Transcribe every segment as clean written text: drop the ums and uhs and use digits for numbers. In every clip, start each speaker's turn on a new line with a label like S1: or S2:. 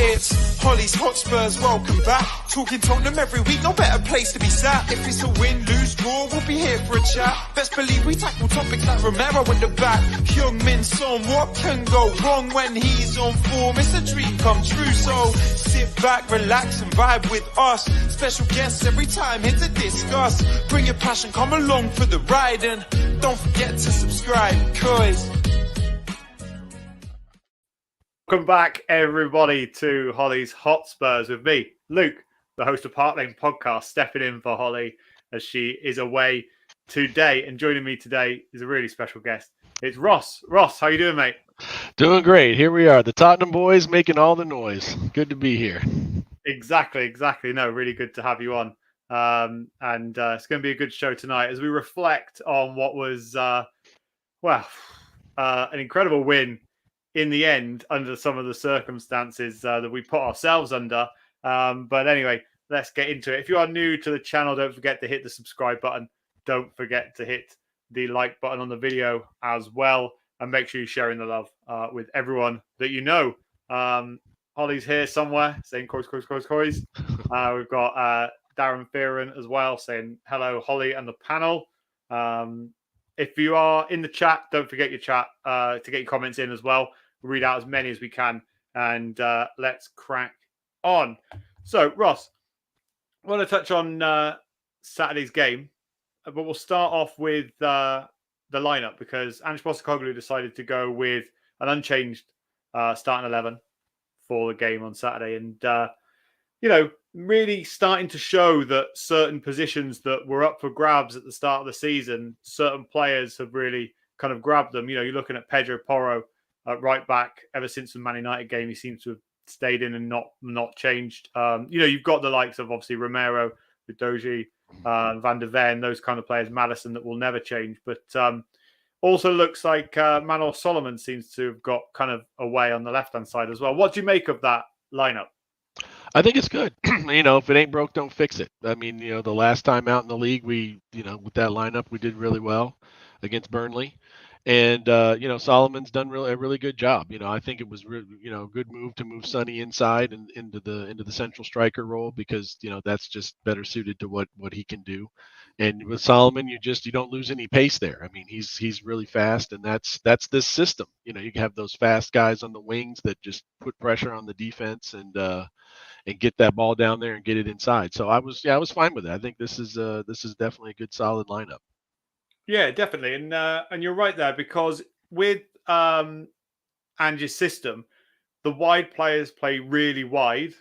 S1: It's Hollie's Hotspurs, welcome back. Talking Tottenham every week, no better place to be sat. If it's a win, lose, draw, we'll be here for a chat. Best believe we tackle topics like Romero in the back. Heung-min Son, what can go wrong when he's on form? It's a dream come true, so sit back, relax and vibe with us. Special guests every time here to discuss. Bring your passion, come along for the ride, and don't forget to subscribe, cause...
S2: Welcome back, everybody, to Hollie's Hotspurs with me, Luke, the host of Park Lane Podcast, stepping in for Hollie as she is away today. And joining me today is a really special guest. It's Ross. Ross, how you doing, mate?
S3: Doing great. Here we are, the Tottenham boys making all the noise. Good to be here.
S2: Exactly. No, really good to have you on. And it's going to be a good show tonight as we reflect on what was, an incredible win in the end, under some of the circumstances that we put ourselves under. But anyway, let's get into it. If you are new to the channel, don't forget to hit the subscribe button. Don't forget to hit the like button on the video as well. And make sure you're sharing the love with everyone that you know. Hollie's here somewhere saying coys. We've got Darren Fearon as well saying hello, Hollie and the panel. If you are in the chat, don't forget your chat to get your comments in as well. We'll read out as many as we can, and let's crack on. So, Ross, I want to touch on Saturday's game, but we'll start off with the lineup because Ange Postecoglou decided to go with an unchanged starting 11 for the game on Saturday, and really starting to show that certain positions that were up for grabs at the start of the season, certain players have really kind of grabbed them. You're looking at Pedro Porro at right back. Ever since the Man United game, he seems to have stayed in and not changed. You've got the likes of obviously Romero, Udogie, Van der Ven, those kind of players, Maddison, that will never change. But also looks like Manor Solomon seems to have got kind of away on the left-hand side as well. What do you make of that lineup?
S3: I think it's good. If it ain't broke, don't fix it. I mean, the last time out in the league, we, with that lineup, we did really well against Burnley. And, Solomon's done a really good job. I think it was, a good move to move Sonny inside and into the central striker role because, that's just better suited to what he can do. And with Solomon, you don't lose any pace there. I mean, he's really fast, and that's this system. You can have those fast guys on the wings that just put pressure on the defense and get that ball down there and get it inside. So I was fine with it. I think this is definitely a good solid lineup.
S2: Yeah, definitely. And you're right there because with Ange's system, the wide players play really wide,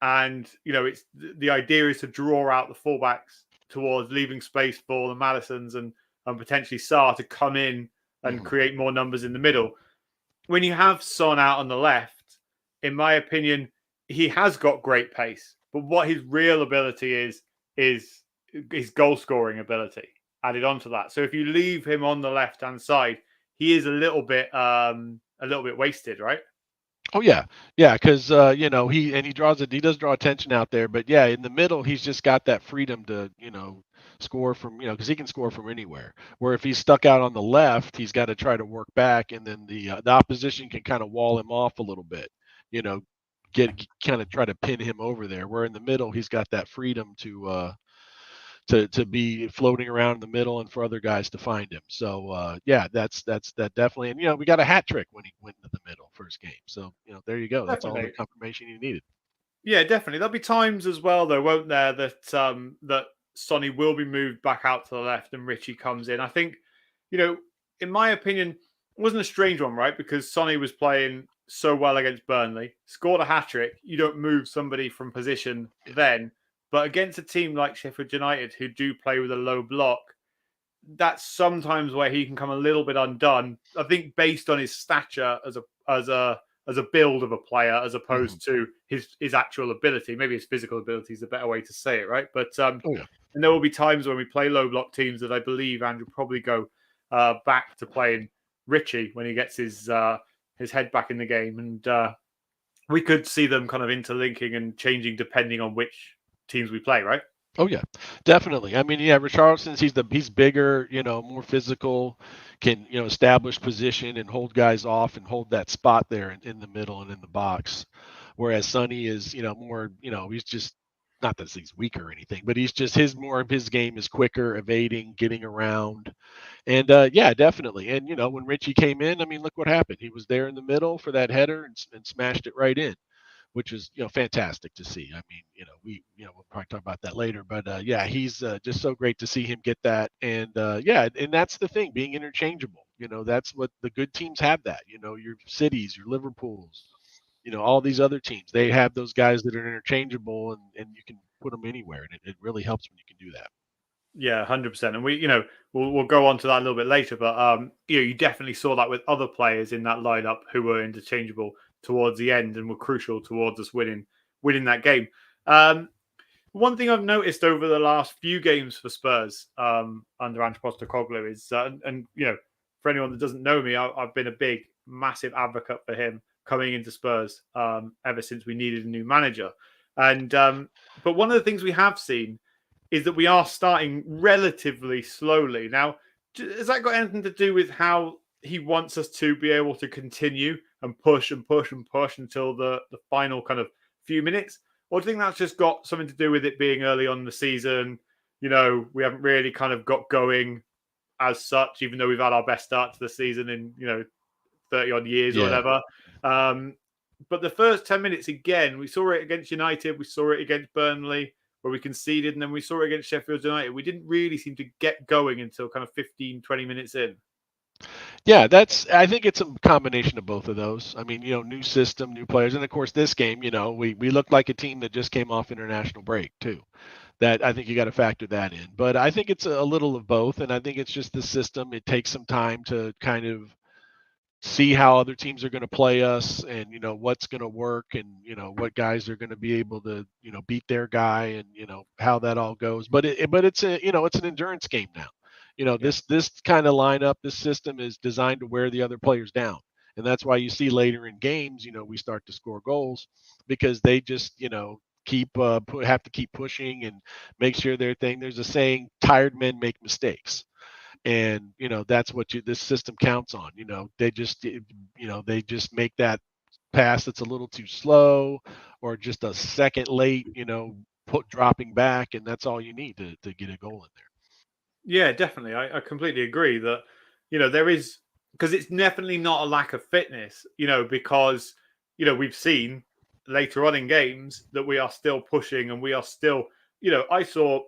S2: and it's the idea is to draw out the fullbacks towards leaving space for the Maddisons and potentially Sarr to come in and create more numbers in the middle. When you have Son out on the left, in my opinion, he has got great pace, but what his real ability is his goal scoring ability added onto that. So if you leave him on the left hand side, he is a little bit wasted, right?
S3: Oh yeah, because he does draw attention out there, but yeah, in the middle he's just got that freedom to score from because he can score from anywhere. Where if he's stuck out on the left, he's got to try to work back, and then the opposition can kind of wall him off a little bit, kind of try to pin him over there. Where in the middle he's got that freedom to be floating around in the middle and for other guys to find him. So that's definitely. And we got a hat trick when he went into the middle first game. So there you go. That's definitely all the confirmation you needed.
S2: Yeah, definitely. There'll be times as well, though, won't there, that Sonny will be moved back out to the left and Richie comes in. I think, in my opinion, it wasn't a strange one, right? Because Sonny was playing so well against Burnley, scored a hat trick. You don't move somebody from position then. But against a team like Sheffield United, who do play with a low block, that's sometimes where he can come a little bit undone. I think based on his stature as a build of a player, as opposed to his actual ability. Maybe his physical ability is a better way to say it, right? But and there will be times when we play low block teams that I believe Andrew will probably go back to playing Richie when he gets his head back in the game, and we could see them kind of interlinking and changing depending on which teams we play, right?
S3: Oh yeah, definitely. I mean, yeah, Richarlison's he's bigger, more physical, can establish position and hold guys off and hold that spot there in the middle and in the box. Whereas Sonny is, more, he's just not that he's weaker or anything, but he's just more of his game is quicker, evading, getting around, and yeah, definitely. And when Richie came in, I mean, look what happened. He was there in the middle for that header and smashed it right in, which is fantastic to see. I mean, we'll probably talk about that later, but yeah, he's just so great to see him get that, and yeah, and that's the thing, being interchangeable. That's what the good teams have. That your cities, your Liverpools, all these other teams, they have those guys that are interchangeable, and you can put them anywhere, and it really helps when you can do that.
S2: Yeah, 100%. And we'll go on to that a little bit later, but you definitely saw that with other players in that lineup who were interchangeable towards the end and were crucial towards us winning that game. One thing I've noticed over the last few games for Spurs under Ange Postecoglou is, and for anyone that doesn't know me, I've been a big, massive advocate for him coming into Spurs ever since we needed a new manager. And but one of the things we have seen is that we are starting relatively slowly. Now, has that got anything to do with how he wants us to be able to continue and push and push and push until the final kind of few minutes? Or do you think that's just got something to do with it being early on in the season? We haven't really kind of got going as such, even though we've had our best start to the season in, 30 odd years or
S3: Yeah.
S2: whatever. But the first 10 minutes, again, we saw it against United, we saw it against Burnley, where we conceded, and then we saw it against Sheffield United. We didn't really seem to get going until kind of 15, 20 minutes in.
S3: Yeah, I think it's a combination of both of those. I mean, new system, new players, and of course this game, we looked like a team that just came off international break too. That I think you got to factor that in. But I think it's a little of both, and I think it's just the system. It takes some time to kind of see how other teams are going to play us, and what's going to work, and what guys are going to be able to beat their guy, and how that all goes. But it's it's an endurance game now. This kind of lineup, this system is designed to wear the other players down, and that's why you see later in games, we start to score goals because they just keep have to keep pushing and make sure their thing. There's a saying, tired men make mistakes, and that's what this system counts on. They just make that pass that's a little too slow or just a second late, dropping back, and that's all you need to get a goal in there.
S2: Yeah, definitely. I completely agree that, there is, because it's definitely not a lack of fitness, because, we've seen later on in games that we are still pushing and we are still, I saw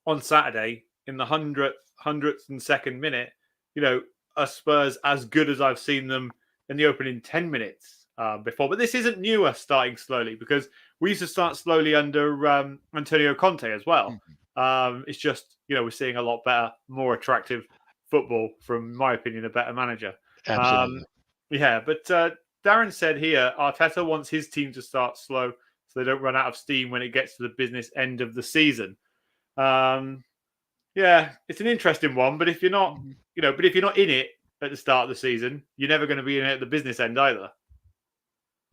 S2: on Saturday in the hundredth and second minute, a Spurs as good as I've seen them in the opening 10 minutes before. But this isn't new, us starting slowly, because we used to start slowly under Antonio Conte as well. It's just, we're seeing a lot better, more attractive football from my opinion, a better manager.
S3: Absolutely.
S2: Yeah, but Darren said here, Arteta wants his team to start slow so they don't run out of steam when it gets to the business end of the season. Yeah, it's an interesting one, but if you're not, if you're not in it at the start of the season, you're never going to be in it at the business end either.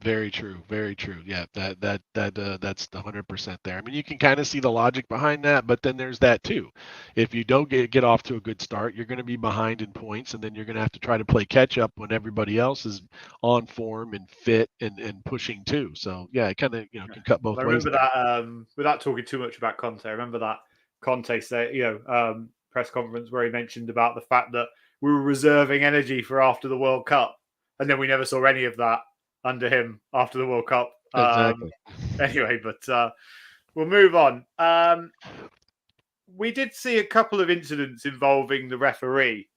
S3: Very true. Very true. Yeah, that's the 100% there. I mean, you can kind of see the logic behind that, but then there's that too. If you don't get off to a good start, you're going to be behind in points, and then you're going to have to try to play catch up when everybody else is on form and fit and pushing too. So yeah, it kind of can cut both ways.
S2: I remember that without talking too much about Conte. I remember that Conte say press conference where he mentioned about the fact that we were reserving energy for after the World Cup, and then we never saw any of that under him after the World Cup.
S3: Exactly.
S2: Anyway, but we'll move on. We did see a couple of incidents involving the referee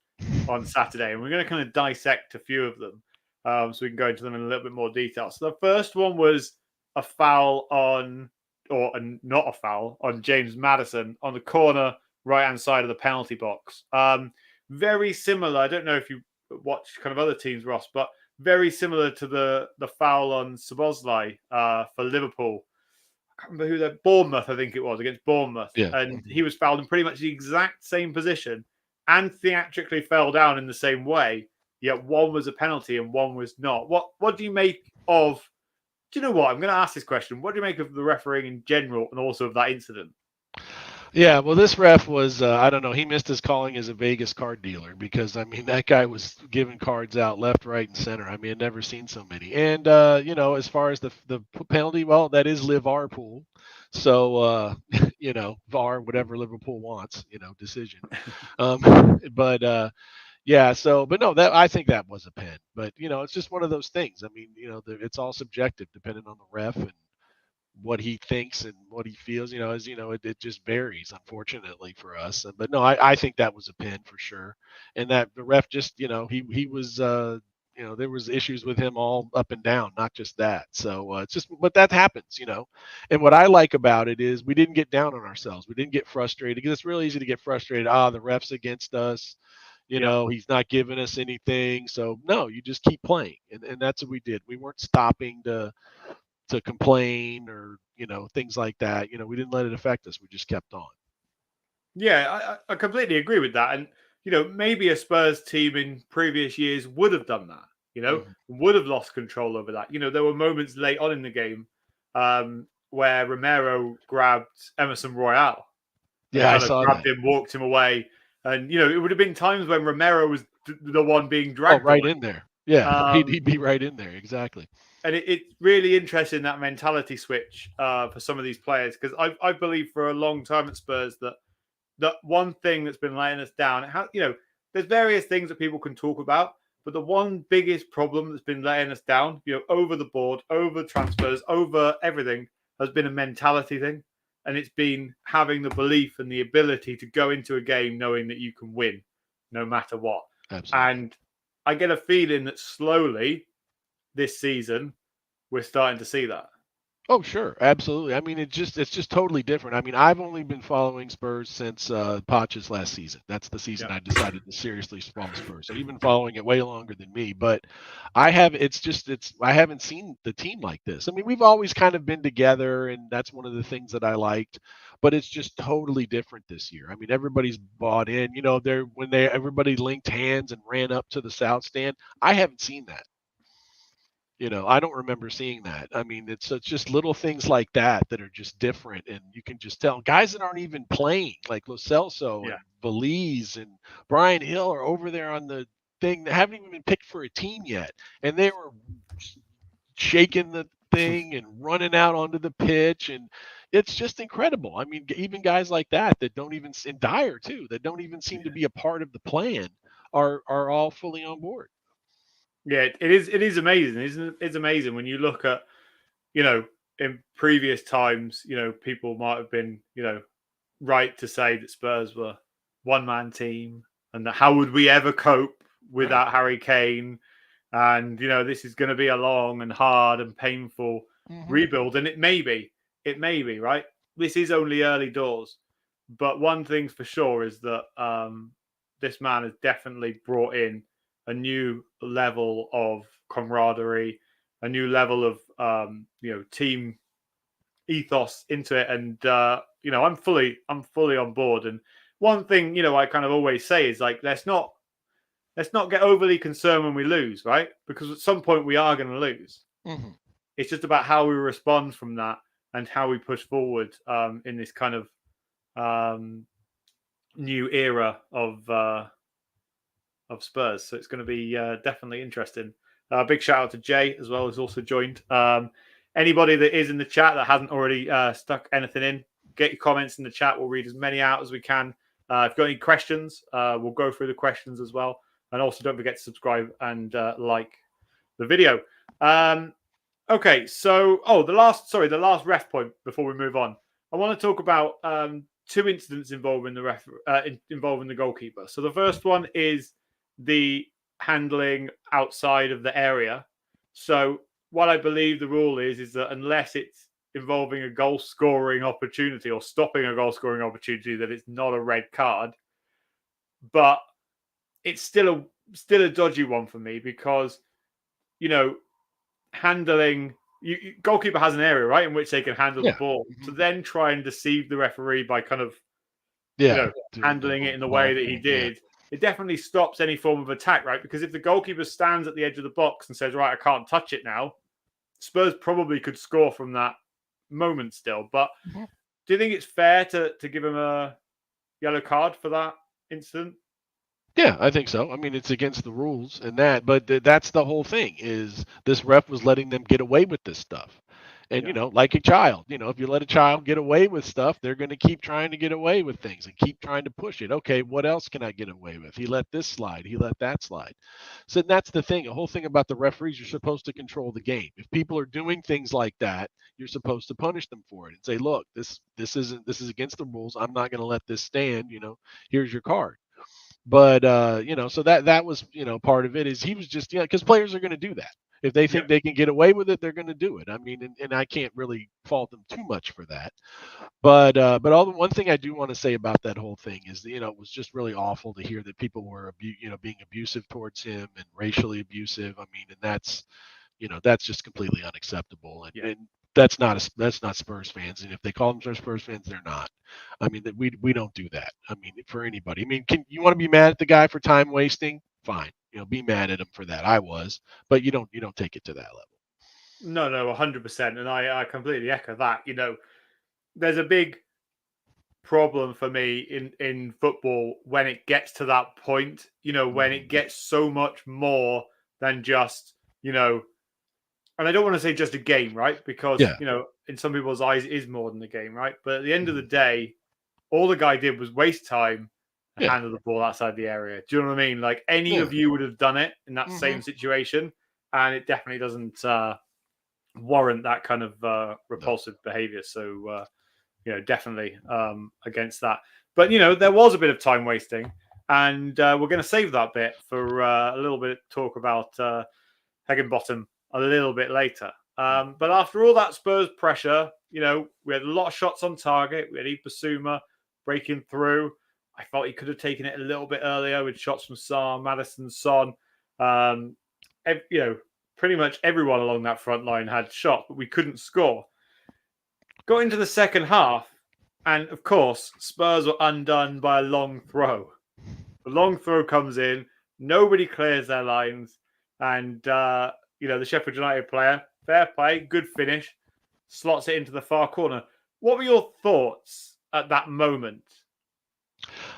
S2: on Saturday, and we're going to kind of dissect a few of them so we can go into them in a little bit more detail. So the first one was a foul on, or not a foul, on James Maddison on the corner right-hand side of the penalty box. Very similar. I don't know if you watch kind of other teams, Ross, but very similar to the foul on Szoboszlai for Liverpool. I can't remember who that, Bournemouth, I think it was, against Bournemouth.
S3: Yeah.
S2: And he was fouled in pretty much the exact same position and theatrically fell down in the same way, yet one was a penalty and one was not. What do you make of, do you know what? I'm going to ask this question. What do you make of the refereeing in general and also of that incident?
S3: Yeah, well, this ref was, I don't know, he missed his calling as a Vegas card dealer because, I mean, that guy was giving cards out left, right, and center. I mean, I'd never seen so many. And, as far as the penalty, well, that is Liv our pool. So, VAR, whatever Liverpool wants, decision. But, yeah, but no, that I think that was a pen. But, it's just one of those things. I mean, it's all subjective depending on the ref and what he thinks and what he feels, it just varies, unfortunately for us. But no, I think that was a pin for sure. And that the ref just, he was, there was issues with him all up and down, not just that. So it's just, but that happens. And what I like about it is we didn't get down on ourselves. We didn't get frustrated because it's real easy to get frustrated. The ref's against us. He's not giving us anything. So no, you just keep playing. And that's what we did. We weren't stopping to complain or things like that. We didn't let it affect us. We just kept on.
S2: Yeah, I completely agree with that. And maybe a Spurs team in previous years would have done that. Would have lost control over that. There were moments late on in the game where Romero grabbed Emerson Royale and
S3: Yeah, I
S2: kind of
S3: saw
S2: grabbed
S3: that.
S2: him, walked him away, and it would have been times when Romero was the one being
S3: Oh,
S2: dragged
S3: right
S2: away.
S3: in there. Yeah, he'd,
S2: Um,
S3: he'd be right in there. Exactly.
S2: and it's really interesting, that mentality switch for some of these players, because I believe for a long time at Spurs that one thing that's been letting us down, there's various things that people can talk about, but the one biggest problem that's been letting us down, over the board, over transfers, over everything, has been a mentality thing. And it's been having the belief and the ability to go into a game knowing that you can win no matter what.
S3: Absolutely.
S2: And I get a feeling that slowly this season, we're starting to see that.
S3: Oh, sure, absolutely. I mean, it's just totally different. I mean, I've only been following Spurs since Poch's last season. That's the season
S2: Yeah.
S3: I decided to seriously follow Spurs. So you've been following it way longer than me, but I have. I haven't seen the team like this. I mean, we've always kind of been together, and that's one of the things that I liked. But it's just totally different this year. I mean, everybody's bought in. Everybody linked hands and ran up to the south stand. I haven't seen that. I don't remember seeing that. I mean, it's just little things like that are just different, and you can just tell guys that aren't even playing, like Lo Celso and
S2: Yeah.
S3: Belize and Brian Hill are over there on the thing that haven't even been picked for a team yet, and they were shaking the thing and running out onto the pitch, and it's just incredible. I mean, even guys like that don't even, in Dyer too, that don't even seem to be a part of the plan, are all fully on board.
S2: Yeah, it is amazing. It's amazing when you look at, in previous times, people might have been, right to say that Spurs were one man team and that how would we ever cope without Harry Kane? And, this is going to be a long and hard and painful rebuild. And it may be, right? This is only early doors. But one thing for sure is that this man has definitely brought in a new level of camaraderie, a new level of team ethos into it, and I'm fully on board. And one thing I kind of always say is, like, let's not get overly concerned when we lose, right? Because at some point we are going to lose.
S3: Mm-hmm.
S2: It's just about how we respond from that and how we push forward in this kind of new era of Spurs. So it's going to be definitely interesting. Big shout out to Jay as well, who's also joined. Anybody that is in the chat that hasn't already stuck anything in, get your comments in the chat. We'll read as many out as we can. If you've got any questions, we'll go through the questions as well. And also don't forget to subscribe and like the video. Okay, so the last ref point before we move on. I want to talk about two incidents involving involving the goalkeeper. So the first one is the handling outside of the area. So what I believe the rule is that unless it's involving a goal scoring opportunity or stopping a goal scoring opportunity, that it's not a red card. But it's still a dodgy one for me because handling. Goalkeeper has an area, right, in which they can handle the ball.
S3: Mm-hmm.
S2: To then try and deceive the referee by kind of handling it in the way that he did, it definitely stops any form of attack, right? Because if the goalkeeper stands at the edge of the box and says, right, I can't touch it now, Spurs probably could score from that moment still. But do you think it's fair to give him a yellow card for that incident?
S3: Yeah, I think so. I mean, it's against the rules and that, but that's the whole thing is this ref was letting them get away with this stuff. And,
S2: Yeah.
S3: like a child, if you let a child get away with stuff, they're going to keep trying to get away with things and keep trying to push it. Okay, what else can I get away with? He let this slide. He let that slide. So that's the thing. The whole thing about the referees, you're supposed to control the game. If people are doing things like that, you're supposed to punish them for it and say, look, this is against the rules. I'm not going to let this stand. Here's your card. But so that was part of it is he was just because players are going to do that. If they think they can get away with it, they're going to do it. I mean, and I can't really fault them too much for that. But one thing I do want to say about that whole thing is that, it was just really awful to hear that people were being abusive towards him and racially abusive. I mean, and that's just completely unacceptable. And that's not Spurs fans. And if they call them Spurs fans, they're not. I mean, we don't do that. I mean, for anybody. I mean, you want to be mad at the guy for time wasting? Fine. Be mad at him for that. I was, but you don't take it to that level.
S2: No, 100%. And I completely echo that. There's a big problem for me in football when it gets to that point, when it gets so much more than just, and I don't want to say just a game, right? Because, in some people's eyes, it is more than a game, right? But at the end of the day, all the guy did was waste time and handle the ball outside the area. Do you know what I mean? Like any of you would have done it in that same situation. And it definitely doesn't warrant that kind of repulsive behavior. So, definitely against that. But, there was a bit of time wasting. And we're going to save that bit for a little bit of talk about Higginbottom a little bit later. But after all that Spurs pressure, we had a lot of shots on target. We had Ibasuma breaking through. I thought he could have taken it a little bit earlier with shots from Sarr, Maddison, Son. Pretty much everyone along that front line had shots, but we couldn't score. Got into the second half, and of course, Spurs were undone by a long throw. The long throw comes in, nobody clears their lines, and the Sheffield United player, fair play, good finish, slots it into the far corner. What were your thoughts at that moment?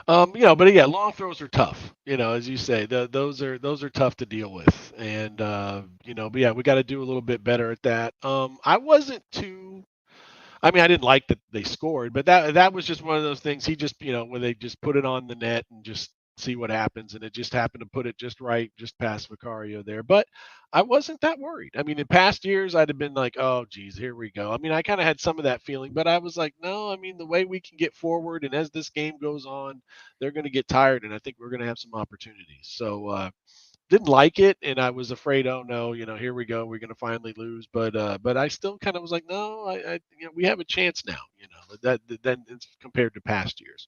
S3: But yeah, long throws are tough. As you say, those are tough to deal with, and but yeah, we got to do a little bit better at that. I wasn't too. I mean, I didn't like that they scored, but that was just one of those things. He just, when they just put it on the net and just see what happens, and it just happened to put it just right, just past Vicario there. But I wasn't that worried. I mean, in past years, I'd have been like, oh, geez, here we go. I mean, I kind of had some of that feeling, but I was like, no, I mean, the way we can get forward, and as this game goes on, they're going to get tired, and I think we're going to have some opportunities. So, didn't like it, and I was afraid, oh no, here we go, we're going to finally lose. But I still kind of was like, no, I we have a chance now, that it's compared to past years.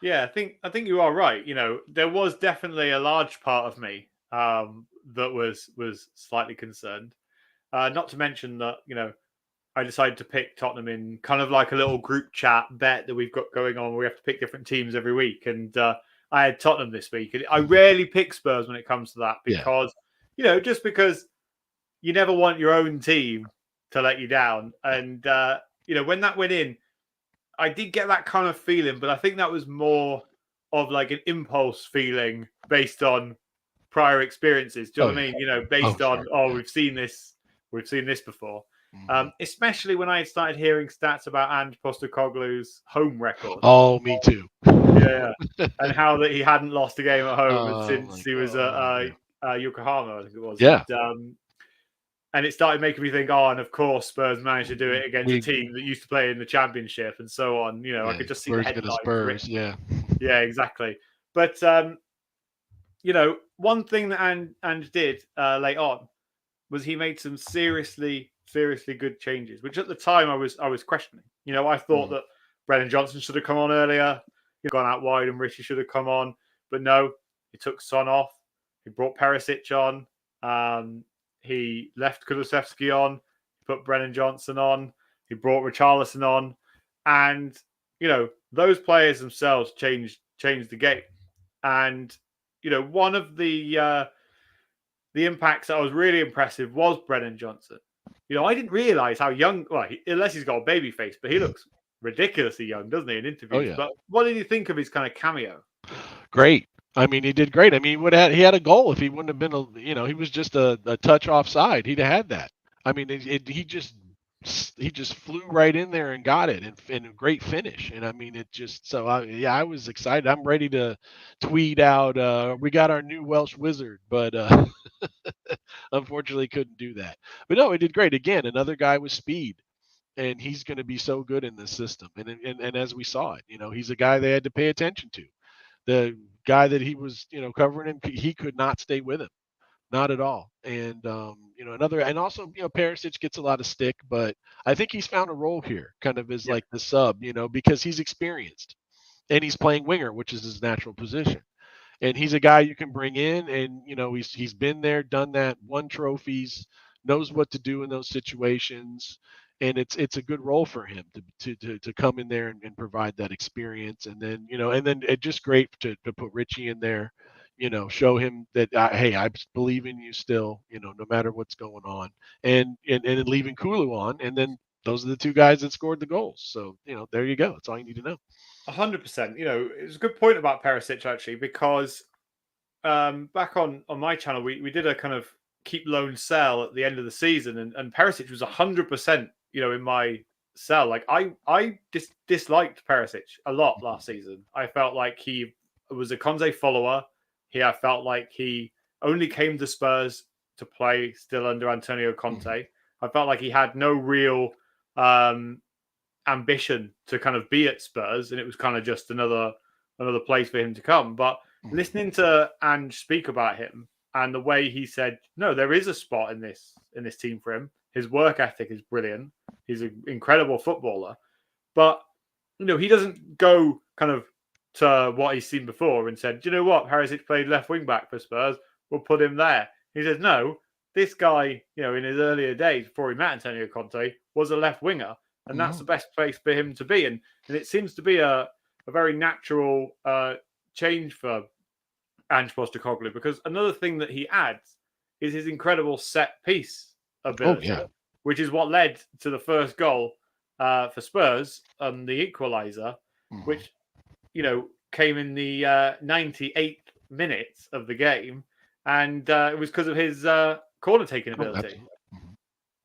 S2: Yeah, I think you are right. There was definitely a large part of me that was slightly concerned. Not to mention that, I decided to pick Tottenham in kind of like a little group chat bet that we've got going on where we have to pick different teams every week. And I had Tottenham this week. And I rarely pick Spurs when it comes to that because, just because you never want your own team to let you down. And, when that went in, I did get that kind of feeling, but I think that was more of like an impulse feeling based on prior experiences. Do you know what I mean? Based on, we've seen this before. Especially when I started hearing stats about Ange Postecoglou's home record.
S3: Oh, me too.
S2: Yeah, and how that he hadn't lost a game at home since he was at Yokohama, I think it was.
S3: Yeah.
S2: And it started making me think, and of course Spurs managed to do it against a team that used to play in the Championship and so on. I could just see the headlines.
S3: Spurs, yeah,
S2: exactly. But one thing that Ange did late on was he made some seriously good changes, which at the time I was questioning. I thought that Brennan Johnson should have come on earlier, gone out wide, and Richie should have come on, but no, he took Son off. He brought Perisic on. He left Kulusevski on, put Brennan Johnson on, he brought Richarlison on, and those players themselves changed the game. And one of the impacts that I was really impressive was Brennan Johnson. I didn't realize how young, unless he's got a baby face, but he looks ridiculously young, doesn't he, in interviews?
S3: Oh, yeah.
S2: But what did you think of his kind of cameo?
S3: Great. I mean, he did great. I mean, he had a goal if he wouldn't have been, he was just a touch offside. He'd have had that. I mean, he just flew right in there and got it, and a great finish. And I mean, it just so I was excited. I'm ready to tweet out, we got our new Welsh wizard, but unfortunately couldn't do that. But no, he did great. Again, another guy with speed. And he's going to be so good in this system. And as we saw it, he's a guy they had to pay attention to. The guy that he was, covering him, he could not stay with him, not at all. And and also, Perisic gets a lot of stick, but I think he's found a role here, kind of as like the sub, because he's experienced and he's playing winger, which is his natural position. And he's a guy you can bring in, and he's been there, done that, won trophies, knows what to do in those situations. And it's a good role for him to come in there and provide that experience. And then it's just great to put Richie in there, show him that hey, I believe in you still, no matter what's going on, and leaving Kulu on, and then those are the two guys that scored the goals. So there you go. That's all you need to know.
S2: 100%. It's a good point about Perisic actually, because back on my channel we did a kind of keep loan sell at the end of the season, and Perisic was 100%. In my sell, like I disliked Perisic a lot last season. I felt like he was a Conte follower. I felt like he only came to Spurs to play still under Antonio Conte. I felt like he had no real ambition to kind of be at Spurs, and it was kind of just another place for him to come. But listening to Ange speak about him and the way he said, no, there is a spot in this team for him. His work ethic is brilliant. He's an incredible footballer. But, he doesn't go kind of to what he's seen before and said, do you know what? Perisic played left wing back for Spurs. We'll put him there. He says, no, this guy, in his earlier days before he met Antonio Conte, was a left winger. And that's the best place for him to be. And it seems to be a very natural change for Ange Postecoglou, because another thing that he adds is his incredible set piece ability, which is what led to the first goal for Spurs on the equaliser, which came in the 98th minute of the game, and it was because of his corner taking ability.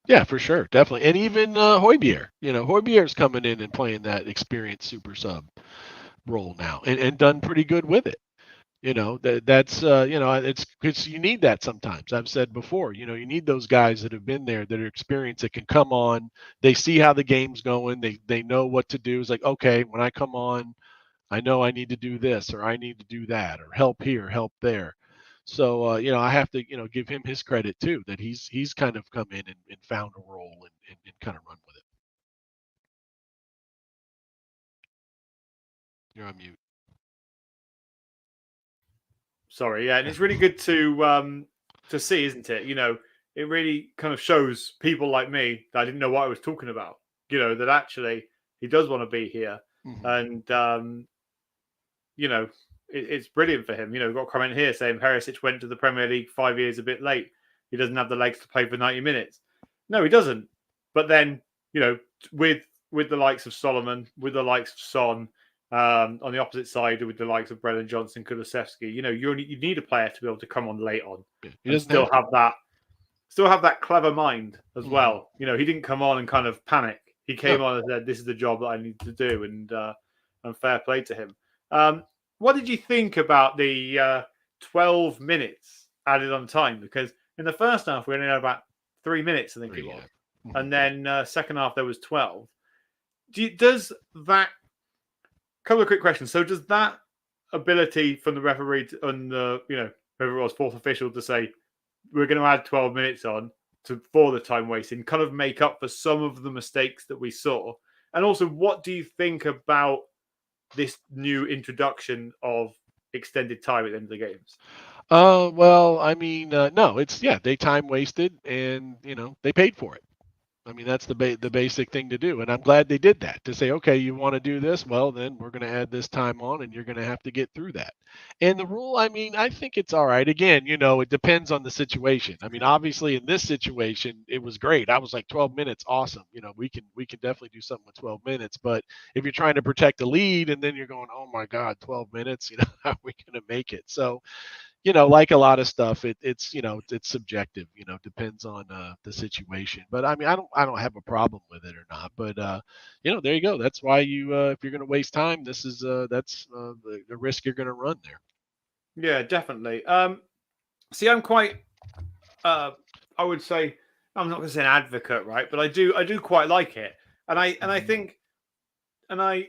S3: Yeah, for sure, definitely, and even Højbjerg. Højbjerg's coming in and playing that experienced super sub role now, and done pretty good with it. That's it's because you need that sometimes. I've said before, you need those guys that have been there, that are experienced, that can come on. They see how the game's going. They know what to do. It's like, okay, when I come on, I know I need to do this, or I need to do that, or help here, help there. So I have to give him his credit too, that he's kind of come in and found a role and kind of run with it. You're on mute.
S2: Sorry, yeah, and it's really good to see, isn't it? It really kind of shows people like me that I didn't know what I was talking about. That actually he does want to be here, and it's brilliant for him. We've got a comment here saying Perisic went to the Premier League 5 years a bit late. He doesn't have the legs to play for 90 minutes. No, he doesn't. But then, with the likes of Solomon, with the likes of Son. On the opposite side, with the likes of Brennan Johnson, Kulusevski, you need a player to be able to come on late on, and still have that clever mind as well. He didn't come on and kind of panic. He came on and said, "This is the job that I need to do," and fair play to him. What did you think about the 12 minutes added on time? Because in the first half we only had about 3 minutes, I think it was, and then second half there was 12. Does that? Couple of quick questions. So does that ability from the referee and the, whoever it was, fourth official, to say we're going to add 12 minutes on for the time wasting kind of make up for some of the mistakes that we saw? And also, what do you think about this new introduction of extended time at the end of the games?
S3: Well, I mean, no, they time wasted, and they paid for it. I mean, that's the basic thing to do. And I'm glad they did that, to say, okay, you want to do this? Well, then we're going to add this time on and you're going to have to get through that. And the rule, I mean, I think it's all right. Again, it depends on the situation. I mean, obviously in this situation, it was great. I was like 12 minutes, awesome. We can definitely do something with 12 minutes. But if you're trying to protect the lead and then you're going, oh my God, 12 minutes, how are we going to make it? So, like a lot of stuff, it's subjective. Depends on the situation. But I mean, I don't have a problem with it or not. But there you go. That's why if you're going to waste time, that's the risk you're going to run there.
S2: Yeah, definitely. See, I'm quite. I would say I'm not going to say an advocate, right? But I do quite like it, and I think, I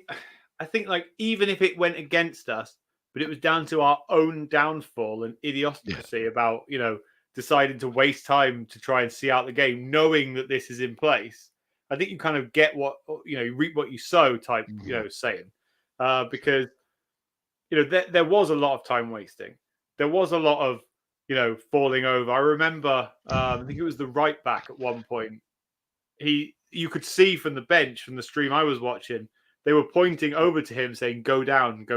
S2: think like even if it went against us, but it was down to our own downfall and idiocy about deciding to waste time to try and see out the game, knowing that this is in place. I think you kind of get what you reap what you sow type saying, because there was a lot of time wasting. There was a lot of falling over. I remember I think it was the right back at one point. You could see from the bench, from the stream I was watching, they were pointing over to him saying, go down,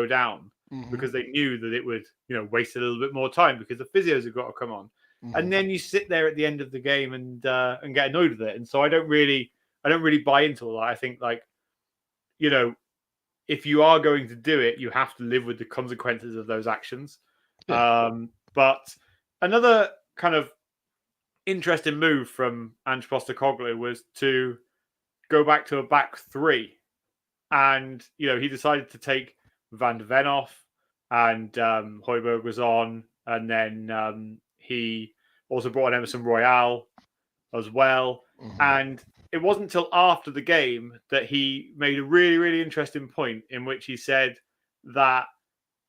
S2: because they knew that it would, waste a little bit more time because the physios have got to come on. And then you sit there at the end of the game and get annoyed with it. And so I don't really buy into all that. I think if you are going to do it, you have to live with the consequences of those actions. Yeah. But another kind of interesting move from Ange Postecoglou was to go back to a back three. And, he decided to take Van de Ven off, and Højbjerg was on. And then he also brought in Emerson Royale as well. And it wasn't until after the game that he made a really, really interesting point in which he said that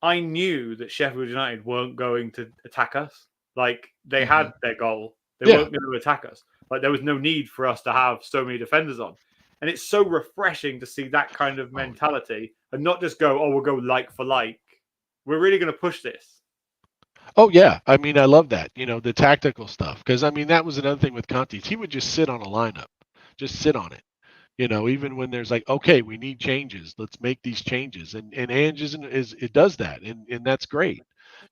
S2: I knew that Sheffield United weren't going to attack us. Like, they had their goal. They weren't going to attack us. Like, there was no need for us to have so many defenders on. And it's so refreshing to see that kind of mentality and not just go, we'll go like for like. We're really going to push this.
S3: Oh, yeah. I mean, I love that, the tactical stuff. Because, I mean, that was another thing with Conte. He would just sit on a lineup, just sit on it. Even when there's like, okay, we need changes. Let's make these changes. And Ange it does that. And that's great.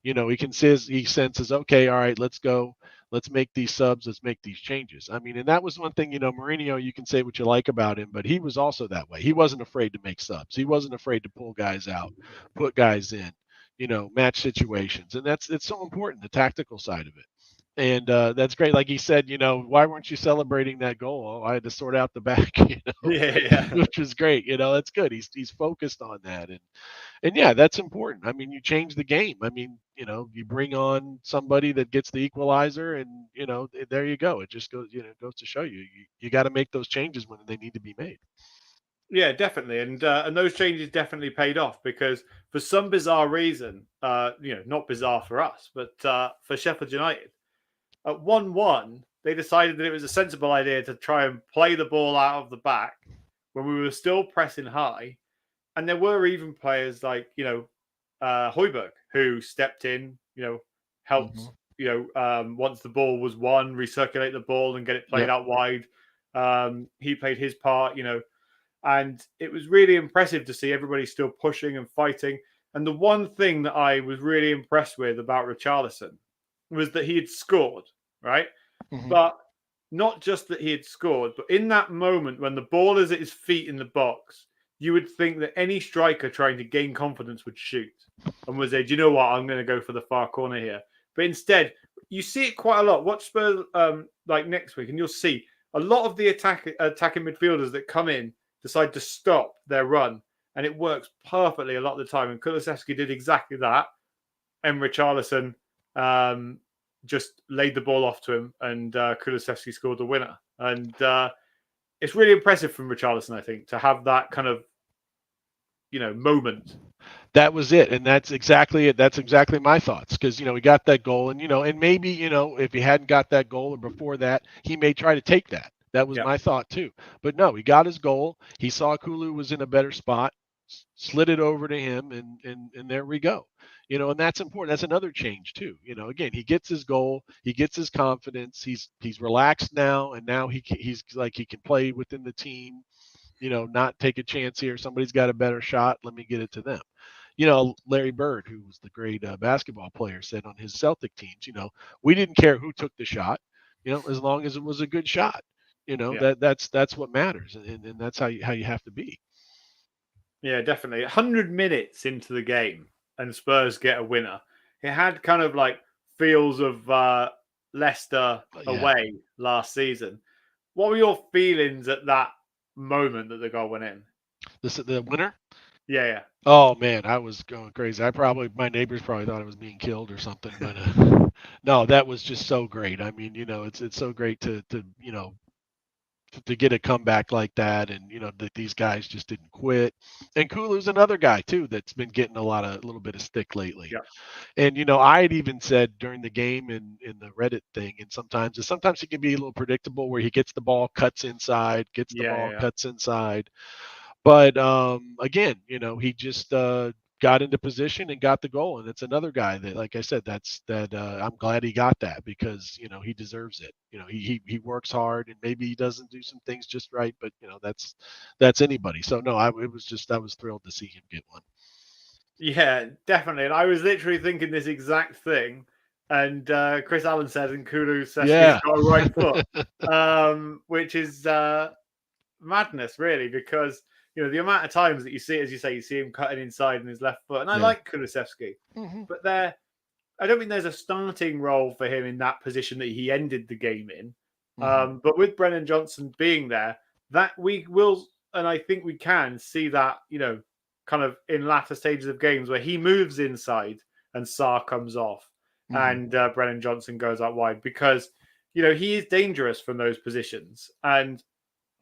S3: He senses, okay, all right, let's go. Let's make these subs. Let's make these changes. I mean, and that was one thing, Mourinho, you can say what you like about him, but he was also that way. He wasn't afraid to make subs. He wasn't afraid to pull guys out, put guys in, match situations. And it's so important, the tactical side of it. And that's great. Like he said, why weren't you celebrating that goal? I had to sort out the back,
S2: Yeah.
S3: Which was great. That's good. He's focused on that. And yeah, that's important. I mean, you change the game. I mean, you bring on somebody that gets the equalizer, and there you go. It just goes to show you got to make those changes when they need to be made.
S2: Yeah, definitely, and those changes definitely paid off because for some bizarre reason, not bizarre for us, but for Sheffield United, at 1-1, they decided that it was a sensible idea to try and play the ball out of the back when we were still pressing high. And there were even players like, Højbjerg, who stepped in, helped, once the ball was won, recirculate the ball and get it played out wide. He played his part, and it was really impressive to see everybody still pushing and fighting. And the one thing that I was really impressed with about Richarlison was that he had scored, right? But not just that he had scored, but in that moment when the ball is at his feet in the box, you would think that any striker trying to gain confidence would shoot and would say, do you know what? I'm going to go for the far corner here. But instead, you see it quite a lot. Watch Spurs like next week, and you'll see a lot of the attacking midfielders that come in decide to stop their run, and it works perfectly a lot of the time. And Kulusevski did exactly that. And Richarlison just laid the ball off to him, and Kulusevski scored the winner. And it's really impressive from Richarlison, I think, to have that kind of moment.
S3: That was it, and that's exactly it. That's exactly my thoughts, because he got that goal, and and maybe if he hadn't got that goal or before that, he may try to take that. That was my thought too. But no, he got his goal. He saw Kulu was in a better spot, slid it over to him, and there we go. And that's important. That's another change too. Again, he gets his goal, he gets his confidence, he's relaxed now, and now he's like he can play within the team. Not take a chance here. Somebody's got a better shot. Let me get it to them. Larry Bird, who was the great basketball player, said on his Celtic teams, we didn't care who took the shot, as long as it was a good shot. That's what matters, and that's how you have to be.
S2: Yeah, definitely. 100 minutes into the game, and Spurs get a winner. It had kind of like feels of Leicester away last season. What were your feelings at that moment that the goal went in?
S3: The winner?
S2: Yeah.
S3: Oh man, I was going crazy. My neighbors probably thought I was being killed or something, but no, that was just so great. I mean, it's so great to get a comeback like that, and that these guys just didn't quit. And Kulu's another guy too that's been getting a little bit of stick lately.
S2: Yeah.
S3: And I had even said during the game in the Reddit thing, and sometimes he can be a little predictable where he gets the ball, cuts inside, cuts inside. But again, he just got into position and got the goal, and it's another guy that, like I said, I'm glad he got that, because he deserves it. He works hard, and maybe he doesn't do some things just right, but that's anybody. So no, I was thrilled to see him get one.
S2: Yeah, definitely. And I was literally thinking this exact thing. And Chris Allen said, and Kulu says he's got a right foot, which is madness, really, because the amount of times that you see, as you say, you see him cutting inside in his left foot, and I like Kulusevski, but I don't think there's a starting role for him in that position that he ended the game in. But with Brennan Johnson being there, that we will, and I think we can see that, kind of in latter stages of games where he moves inside and Sarr comes off, and Brennan Johnson goes out wide, because he is dangerous from those positions, and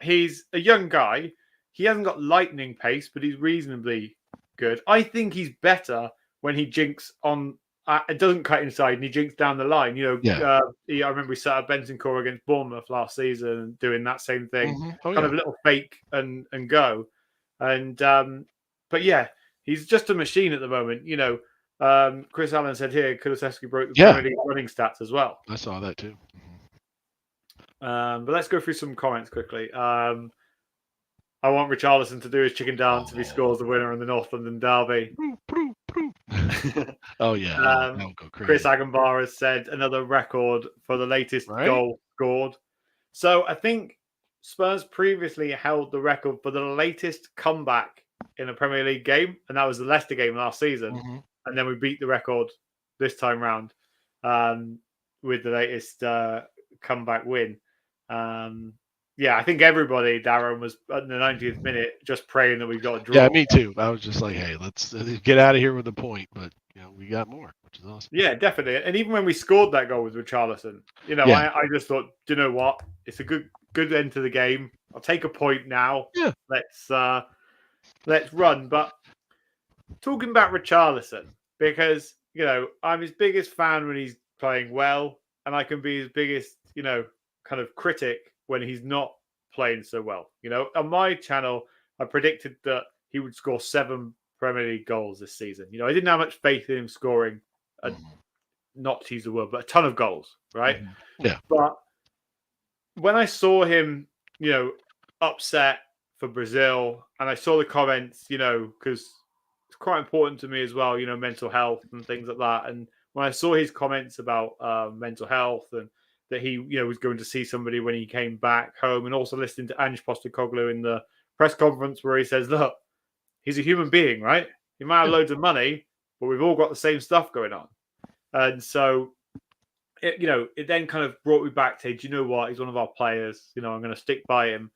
S2: he's a young guy. He hasn't got lightning pace, but he's reasonably good. I think he's better when he jinks on. It doesn't cut inside, and he jinks down the line. I remember he set up Bentancur against Bournemouth last season, doing that same thing, kind of little fake and go. And but yeah, he's just a machine at the moment. Chris Allen said here, Kulusevski broke the Premier League running stats as well.
S3: I saw that too.
S2: But let's go through some comments quickly. I want Richarlison to do his chicken dance if he scores the winner in the North London derby.
S3: Oh yeah, that'll go crazy.
S2: Chris Agambar has said another record for the latest goal scored. So I think Spurs previously held the record for the latest comeback in a Premier League game, and that was the Leicester game last season. And then we beat the record this time round with the latest comeback win. I think everybody, Darren, was at the 90th minute just praying that we got a draw.
S3: Yeah, me too. I was just like, hey, let's get out of here with a point. But, we got more, which is awesome.
S2: Yeah, definitely. And even when we scored that goal with Richarlison, I just thought, do you know what? It's a good end to the game. I'll take a point now.
S3: Yeah.
S2: Let's run. But talking about Richarlison, because, I'm his biggest fan when he's playing well, and I can be his biggest, kind of critic when he's not playing so well. On my channel, I predicted that he would score 7 Premier League goals this season. I didn't have much faith in him scoring, not to use the word, but a ton of goals, right?
S3: Yeah.
S2: But when I saw him, upset for Brazil, and I saw the comments, because it's quite important to me as well, mental health and things like that. And when I saw his comments about mental health and that he, was going to see somebody when he came back home, and also listening to Ange Postecoglou in the press conference where he says, look, he's a human being, right? He might have loads of money, but we've all got the same stuff going on. And so, it then kind of brought me back to, do you know what? He's one of our players. I'm going to stick by him.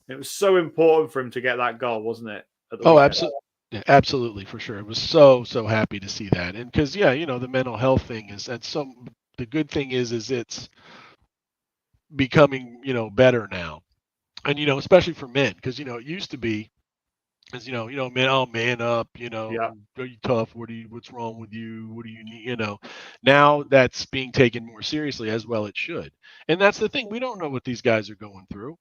S2: And it was so important for him to get that goal, wasn't it?
S3: Absolutely. Yeah, absolutely, for sure. I was so happy to see that. And because, the mental health thing the good thing is it's becoming, better now. And, especially for men, because, it used to be, As man up,
S2: Yeah.
S3: are you tough? What's wrong with you? What do you need? Now that's being taken more seriously, as well it should. And that's the thing. We don't know what these guys are going through.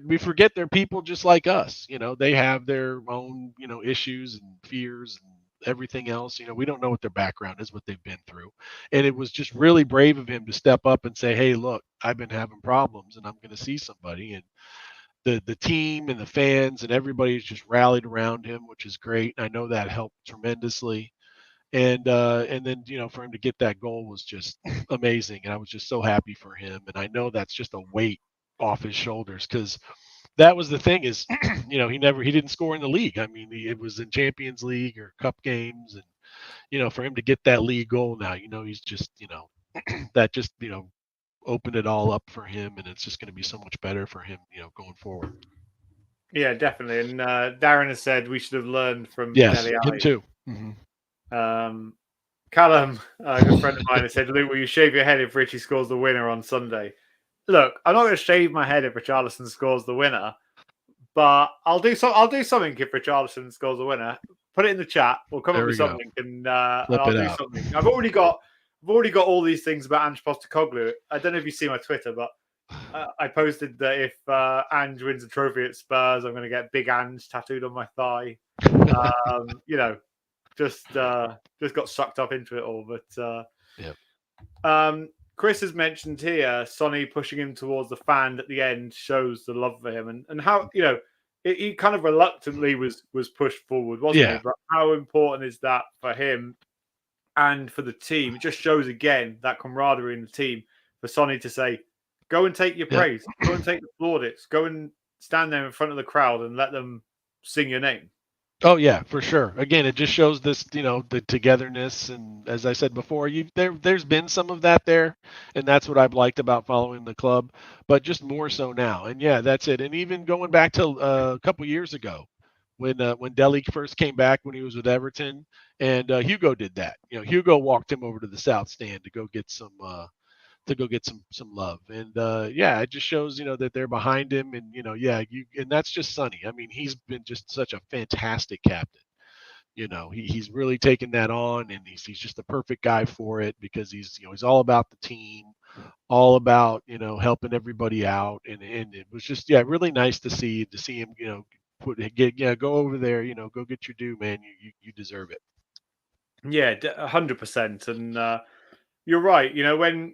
S3: We forget they're people just like us. They have their own, issues and fears and everything else. We don't know what their background is, what they've been through. And it was just really brave of him to step up and say, "Hey, look, I've been having problems and I'm going to see somebody." And the team and the fans and everybody's just rallied around him, which is great. I know that helped tremendously. And then for him to get that goal was just amazing, and I was just so happy for him. And I know that's just a weight off his shoulders, because that was the thing is, he didn't score in the league. I mean, it was in Champions League or Cup games, and for him to get that league goal now, he's just that just opened it all up for him, and it's just going to be so much better for him, going forward.
S2: Yeah, definitely. And Darren has said we should have learned from
S3: Yes,
S2: Dele
S3: him
S2: Alli.
S3: too.
S2: Callum, a good friend of mine, has said, "Luke, will you shave your head if Richie scores the winner on Sunday?" Look, I'm not going to shave my head if Richarlison scores the winner, but I'll do something if Richarlison scores the winner. Put it in the chat. We'll come
S3: There
S2: up
S3: we
S2: with
S3: go.
S2: something, and
S3: Flip
S2: I'll
S3: it
S2: do
S3: out.
S2: something. I've already got all these things about Ange Postecoglou. I don't know if you see my Twitter, but I posted that if Ange wins a trophy at Spurs, I'm going to get Big Ange tattooed on my thigh. Just got sucked up into it all. But
S3: Yep.
S2: Chris has mentioned here Sonny pushing him towards the fan at the end shows the love for him, and how he kind of reluctantly was pushed forward, wasn't he? But how important is that for him and for the team? It just shows again that camaraderie in the team for Sonny to say, "Go and take your praise, go and take the plaudits, go and stand there in front of the crowd and let them sing your name."
S3: Oh yeah, for sure. Again, it just shows this, the togetherness, and as I said before, there's been some of that there, and that's what I've liked about following the club, but just more so now. And yeah, that's it. And even going back to a couple years ago, when Dele first came back when he was with Everton, and Hugo did that. Hugo walked him over to the south stand to go get some love. And yeah, it just shows that they're behind him. And and that's just Sonny. I mean, he's been just such a fantastic captain. He's really taken that on, and he's just the perfect guy for it, because he's all about the team, all about helping everybody out. And it was just really nice to see him go over there, go get your due, man. You deserve it.
S2: Yeah, 100%. And you're right.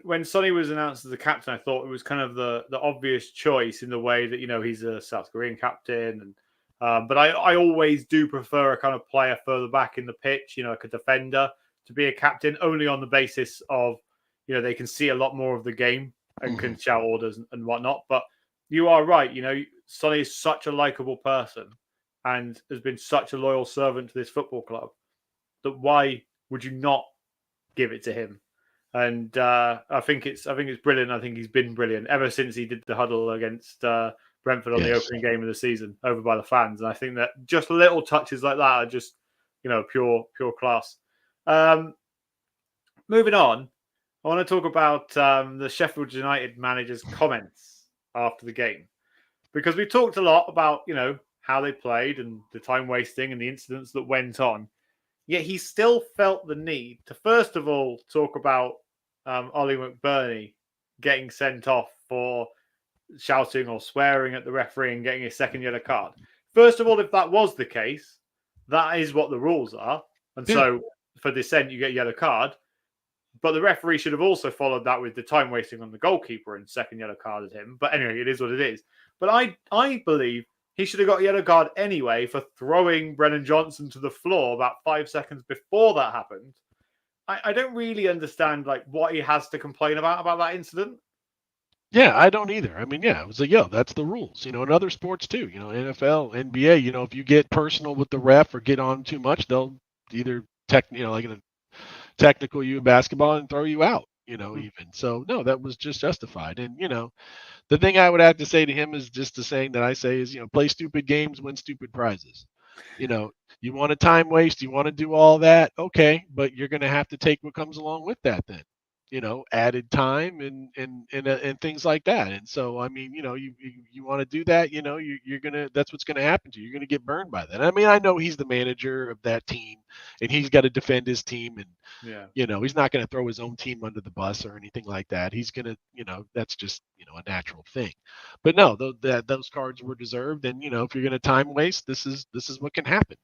S2: When Sonny was announced as the captain, I thought it was kind of the obvious choice, in the way that he's a South Korean captain, and but I always do prefer a kind of player further back in the pitch, like a defender, to be a captain, only on the basis of they can see a lot more of the game and can shout orders and whatnot. But you are right. Sonny is such a likable person and has been such a loyal servant to this football club, that why would you not give it to him? And I think it's brilliant. I think he's been brilliant ever since he did the huddle against Brentford on the opening game of the season over by the fans. And I think that just little touches like that are just pure class. Moving on, I want to talk about the Sheffield United manager's comments after the game, because we talked a lot about how they played and the time wasting and the incidents that went on. Yet he still felt the need to, first of all, talk about Ollie McBurney getting sent off for shouting or swearing at the referee and getting a second yellow card. First of all, if that was the case, that is what the rules are. And so for dissent, you get a yellow card. But the referee should have also followed that with the time wasting on the goalkeeper and second yellow carded him. But anyway, it is what it is. But I believe he should have got a yellow card anyway for throwing Brennan Johnson to the floor about 5 seconds before that happened. I don't really understand what he has to complain about that incident.
S3: Yeah, I don't either. I mean, yeah, it was that's the rules. In other sports too. NFL, NBA. If you get personal with the ref or get on too much, they'll either like in a technical you in basketball and throw you out. Even so, no, that was just justified. And the thing I would have to say to him is just the saying that I say is, play stupid games, win stupid prizes. You want to time waste, you want to do all that, okay, but you're going to have to take what comes along with that then. added time and things like that. And so, I mean, you want to do that, you're gonna that's what's gonna happen to you. You're gonna get burned by that. I mean, I know he's the manager of that team, and he's got to defend his team, and
S2: Yeah.
S3: he's not going to throw his own team under the bus or anything like that. He's going to, that's just, a natural thing. But no, those cards were deserved. And, if you're going to time waste, this is what can happen.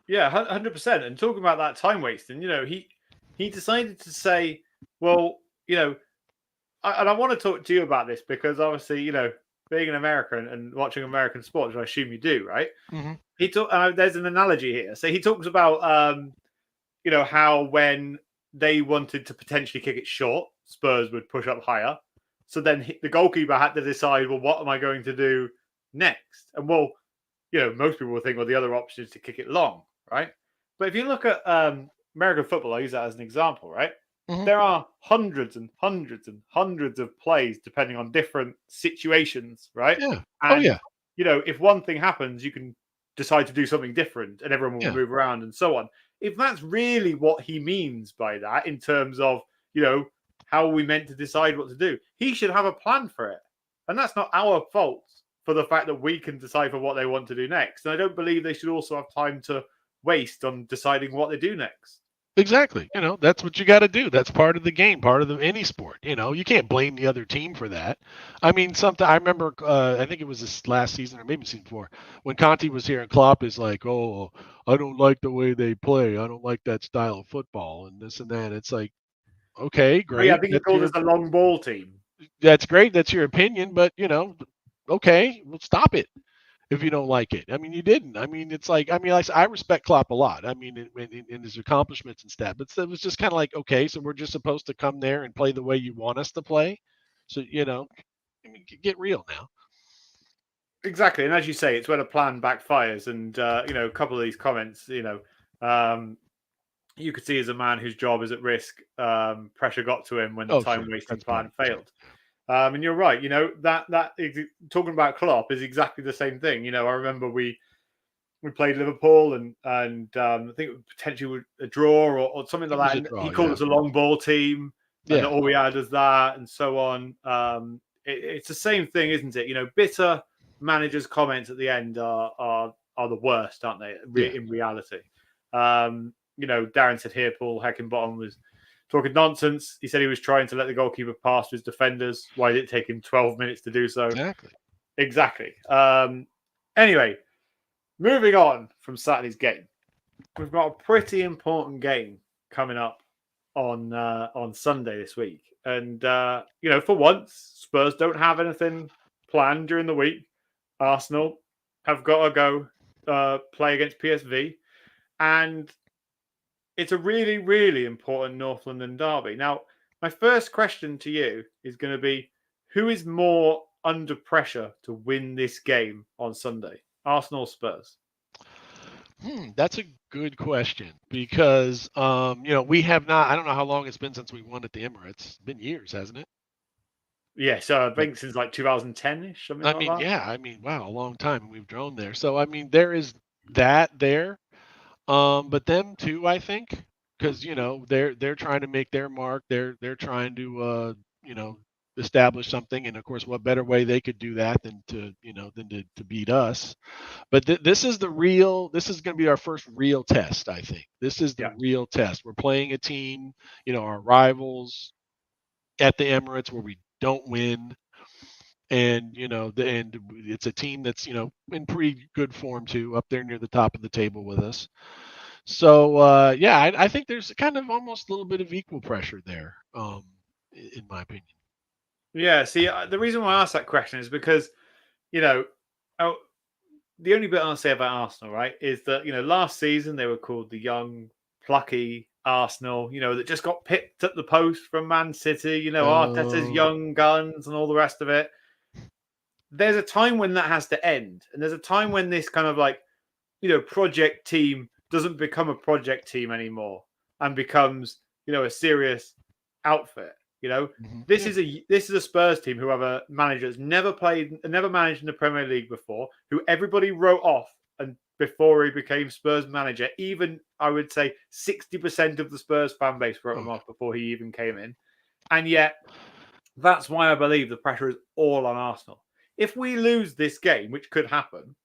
S2: Yeah, 100%. And talking about that time wasting, he decided to say, well, and I want to talk to you about this because obviously, being an American and watching American sports, which I assume you do, right?
S3: Mm-hmm.
S2: There's an analogy here. So he talks about, how when they wanted to potentially kick it short, Spurs would push up higher. So then the goalkeeper had to decide, well, what am I going to do next? And well, most people will think, well, the other option is to kick it long, right? But if you look at American football, I use that as an example, right?
S3: Mm-hmm.
S2: There are hundreds and hundreds and hundreds of plays depending on different situations, right?
S3: Yeah.
S2: And,
S3: yeah.
S2: If one thing happens, you can decide to do something different and everyone will
S3: Yeah.
S2: move around and so on. If that's really what he means by that in terms of, how are we meant to decide what to do, he should have a plan for it. And that's not our fault for the fact that we can decipher what they want to do next. And I don't believe they should also have time to waste on deciding what they do next.
S3: Exactly. That's what you got to do. That's part of the game, part of any sport. You can't blame the other team for that. I mean, I remember, I think it was this last season or maybe season 4, when Conte was here and Klopp is like, oh, I don't like the way they play. I don't like that style of football and this and that. It's like, okay, great.
S2: I think he called us a long ball team.
S3: That's great. That's your opinion, but okay, well, stop it if you don't like it. I mean, you didn't. I mean, it's like, I respect Klopp a lot. I mean, in his accomplishments and stuff, but it was just kind of like, okay, so we're just supposed to come there and play the way you want us to play. So, get real now.
S2: Exactly. And as you say, it's when a plan backfires. And, a couple of these comments, you could see as a man whose job is at risk, pressure got to him when the time wasting plan failed. And you're right, that talking about Klopp is exactly the same thing. I remember we played Liverpool and I think it potentially a draw or something like that. And he called us a long ball team, and all we had was that, and so on. It's the same thing, isn't it? Bitter managers' comments at the end are the worst, aren't they? In reality, Darren said here Paul Heckingbottom was talking nonsense. He said he was trying to let the goalkeeper pass to his defenders. Why did it take him 12 minutes to do so? Exactly. Anyway, moving on from Saturday's game, we've got a pretty important game coming up on Sunday this week. And, for once, Spurs don't have anything planned during the week. Arsenal have got to go play against PSV. And it's a really, really important North London derby. Now, my first question to you is going to be, who is more under pressure to win this game on Sunday? Arsenal or Spurs?
S3: That's a good question because, we have not, I don't know how long it's been since we won at the Emirates. It's been years, hasn't it?
S2: Yeah, so I think since like 2010-ish, something like that.
S3: Yeah, wow, a long time we've drawn there. So, there is that there. But them too, I think, because they're trying to make their mark. They're trying to establish something, and of course, what better way they could do that than to beat us. But this is the real. This is going to be our first real test. I think this is the real test. We're playing a team, our rivals at the Emirates where we don't win. And and it's a team that's in pretty good form too, up there near the top of the table with us. So I think there's kind of almost a little bit of equal pressure there, in my opinion.
S2: Yeah. See, the reason why I asked that question is because the only bit I'll say about Arsenal, right, is that last season they were called the young, plucky Arsenal, that just got picked at the post from Man City. Arteta's young guns and all the rest of it. There's a time when that has to end. And there's a time when this kind of like, project team doesn't become a project team anymore and becomes, a serious outfit. This is a Spurs team who have a manager that's never managed in the Premier League before, who everybody wrote off and before he became Spurs manager. Even I would say 60% of the Spurs fan base wrote him off before he even came in. And yet, that's why I believe the pressure is all on Arsenal. If we lose this game, which could happen,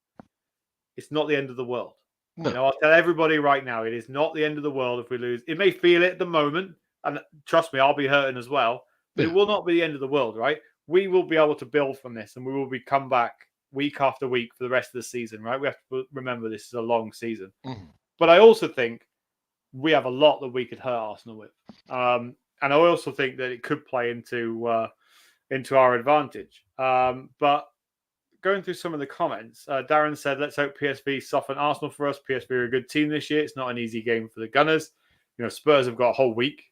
S2: it's not the end of the world.
S3: No.
S2: I'll tell everybody right now, it is not the end of the world if we lose. It may feel it at the moment, and trust me, I'll be hurting as well, but it will not be the end of the world, right? We will be able to build from this, and we will come back week after week for the rest of the season, right? We have to remember this is a long season.
S3: Mm-hmm.
S2: But I also think we have a lot that we could hurt Arsenal with. And I also think that it could play into our advantage. But going through some of the comments, Darren said, let's hope PSV soften Arsenal for us. PSV are a good team this year. It's not an easy game for the Gunners. Spurs have got a whole week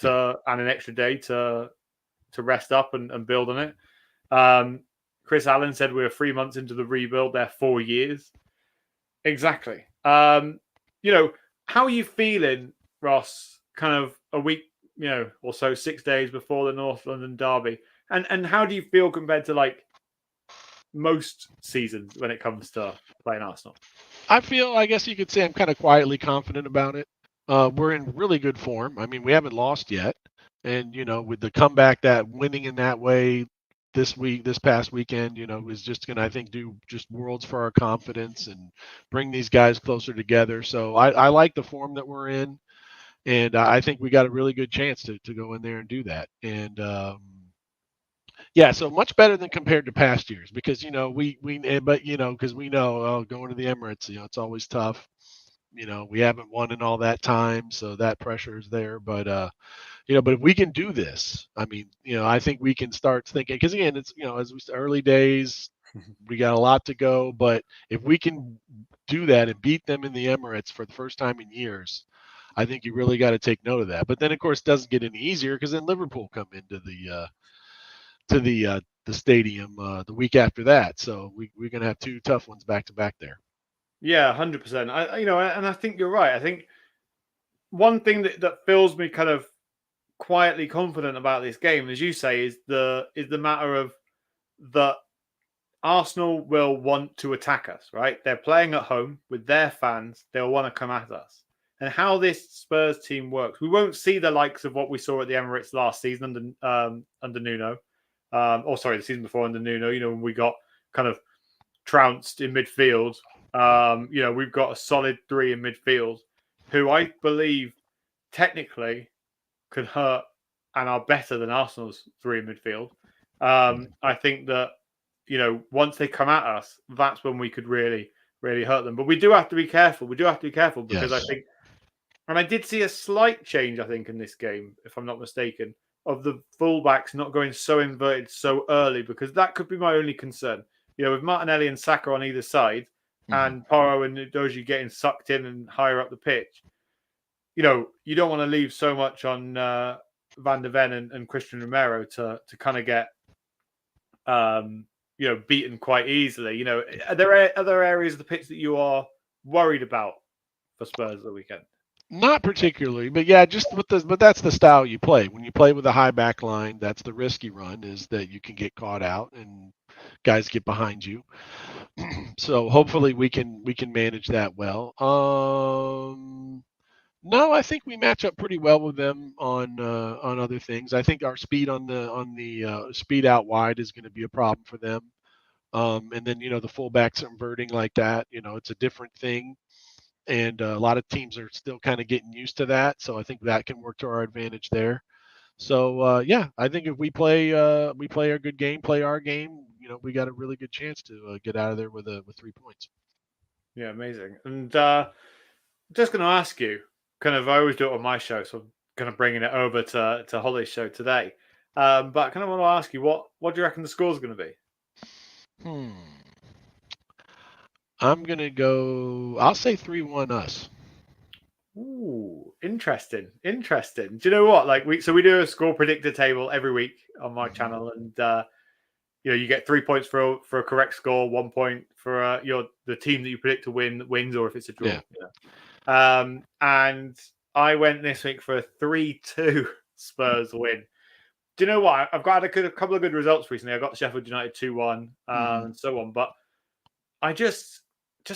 S2: and an extra day to rest up and build on it. Chris Allen said we're 3 months into the rebuild. They're 4 years. Exactly. How are you feeling, Ross, kind of a week, or so, 6 days before the North London derby? And how do you feel compared to like most seasons when it comes to playing Arsenal?
S3: I guess you could say I'm kind of quietly confident about it. We're in really good form. I mean, we haven't lost yet. And, with the comeback, that winning in that way this past weekend, is just going to, I think, do just worlds for our confidence and bring these guys closer together. So I like the form that we're in. And I think we got a really good chance to go in there and do that. And, so much better than compared to past years because, because we know going to the Emirates, it's always tough. We haven't won in all that time. So that pressure is there. But, but if we can do this, I mean, I think we can start thinking because again, it's, as we early days, we got a lot to go. But if we can do that and beat them in the Emirates for the first time in years, I think you really got to take note of that. But then, of course, it doesn't get any easier because then Liverpool come into the stadium the week after that. So we're going to have 2 tough ones back to back there.
S2: Yeah, 100%. And I think you're right. I think one thing that fills me kind of quietly confident about this game, as you say, is the matter of that Arsenal will want to attack us, right? They're playing at home with their fans. They'll want to come at us. And how this Spurs team works, we won't see the likes of what we saw at the Emirates last season under Nuno. The season before under Nuno, when we got kind of trounced in midfield. We've got a solid 3 in midfield who I believe technically could hurt and are better than Arsenal's 3 in midfield. I think that, once they come at us, that's when we could really, really hurt them. But we do have to be careful. Because I think, and I did see a slight change, I think, in this game, if I'm not mistaken, of the fullbacks not going so inverted so early, because that could be my only concern. With Martinelli and Saka on either side, and Porro and Doji getting sucked in and higher up the pitch, you don't want to leave so much on Van der Ven and Christian Romero to kind of get beaten quite easily. Are there other areas of the pitch that you are worried about for Spurs the weekend?
S3: Not particularly, but yeah, but that's the style you play. When you play with a high back line, that's the risk you run, is that you can get caught out and guys get behind you. So hopefully we can manage that well. No, I think we match up pretty well with them on other things. I think our speed on the speed out wide is going to be a problem for them. And then the fullbacks inverting like that, it's a different thing. And a lot of teams are still kind of getting used to that. So I think that can work to our advantage there. So, I think if we play a good game, play our game, we got a really good chance to get out of there with 3 points.
S2: Yeah, amazing. And just going to ask you, kind of, I always do it on my show, so I'm kind of bringing it over to Hollie's show today. But I kind of want to ask you, what do you reckon the score's going to be?
S3: I'm going to go, I'll say 3-1 us.
S2: Ooh, interesting. Do you know what? We do a score predictor table every week on my channel, and you get 3 points for a correct score, 1 point for the team that you predict to win wins, or if it's a draw. Yeah. And I went this week for a 3-2 Spurs win. Do you know what? I've got a couple of good results recently. I got Sheffield United 2-1 and so on, but I just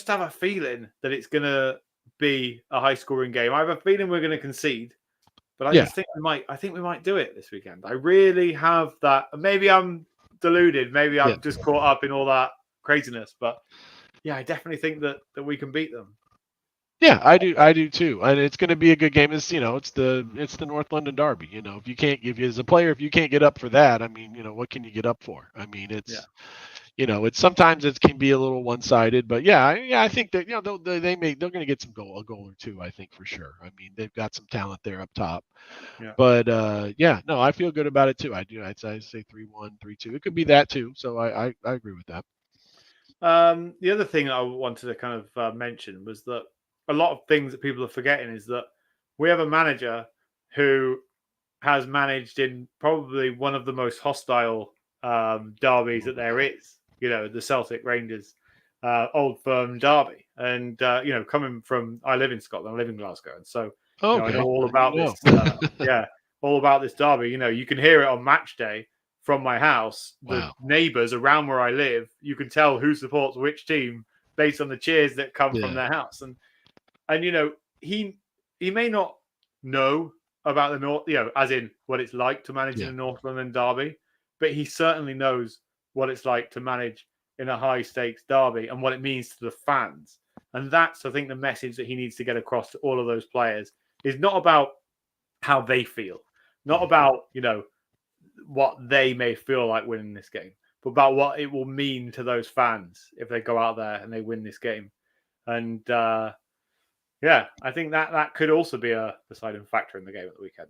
S2: have a feeling that it's going to be a high-scoring game. I have a feeling we're going to concede, But I just think we might do it this weekend. I really have that. Maybe I'm deluded. Maybe I'm just caught up in all that craziness. But yeah, I definitely think that we can beat them.
S3: Yeah, I do too. And it's going to be a good game. It's the North London Derby. If as a player, if you can't get up for that, I mean, what can you get up for? I mean, it's it's sometimes it can be a little one-sided, but I think that they're going to get a goal or two. I think for sure. I mean, they've got some talent there up top.
S2: Yeah.
S3: But no, I feel good about it too. I do. I'd say 3-1, 3-2. It could be that too. So I agree with that.
S2: The other thing I wanted to kind of mention was that a lot of things that people are forgetting is that we have a manager who has managed in probably one of the most hostile derbies that there is. The Celtic Rangers Old Firm derby, and coming from, I live in Scotland, I live in Glasgow, and so I know all about this. All about this derby. You can hear it on match day from my house. The neighbours around where I live, you can tell who supports which team based on the cheers that come from their house. And he may not know about the North, as in what it's like to manage in the North London derby, but he certainly knows what it's like to manage in a high stakes derby and what it means to the fans. And that's, I think, the message that he needs to get across to all of those players is not about how they feel, not about, what they may feel like winning this game, but about what it will mean to those fans if they go out there and they win this game. And I think that could also be a deciding factor in the game at the weekend.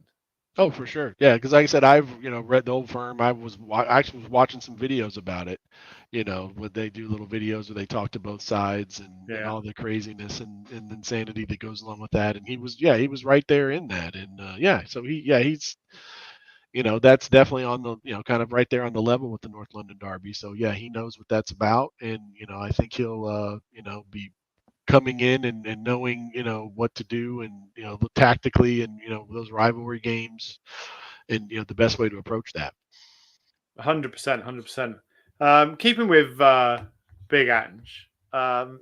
S3: Oh, for sure. Yeah, because like I said, I've read the Old Firm. I actually was watching some videos about it. When they do little videos where they talk to both sides and all the craziness and insanity that goes along with that. And he was right there in that. And so he's that's definitely on the kind of right there on the level with the North London Derby. So yeah, he knows what that's about, and I think he'll be coming in and knowing what to do and tactically and those rivalry games and the best way to approach that.
S2: 100%. Keeping with Big Ange,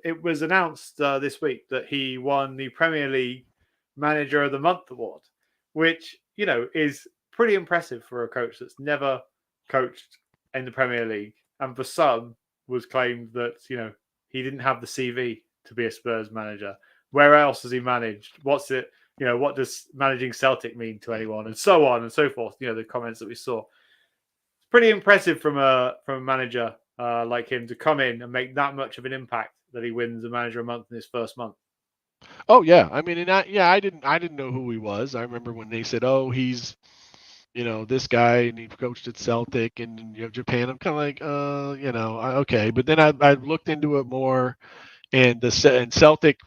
S2: it was announced this week that he won the Premier League Manager of the Month award, which is pretty impressive for a coach that's never coached in the Premier League, and for some was claimed that he didn't have the CV to be a Spurs manager. Where else has he managed? What's it? What does managing Celtic mean to anyone, and so on and so forth. The comments that we saw. It's pretty impressive from a manager like him to come in and make that much of an impact that he wins the Manager of the Month in his first month.
S3: Oh yeah, I mean, I didn't know who he was. I remember when they said, "Oh, he's this guy and he coached at Celtic and Japan." I'm kind of like, okay. But then I looked into it more. And Celtic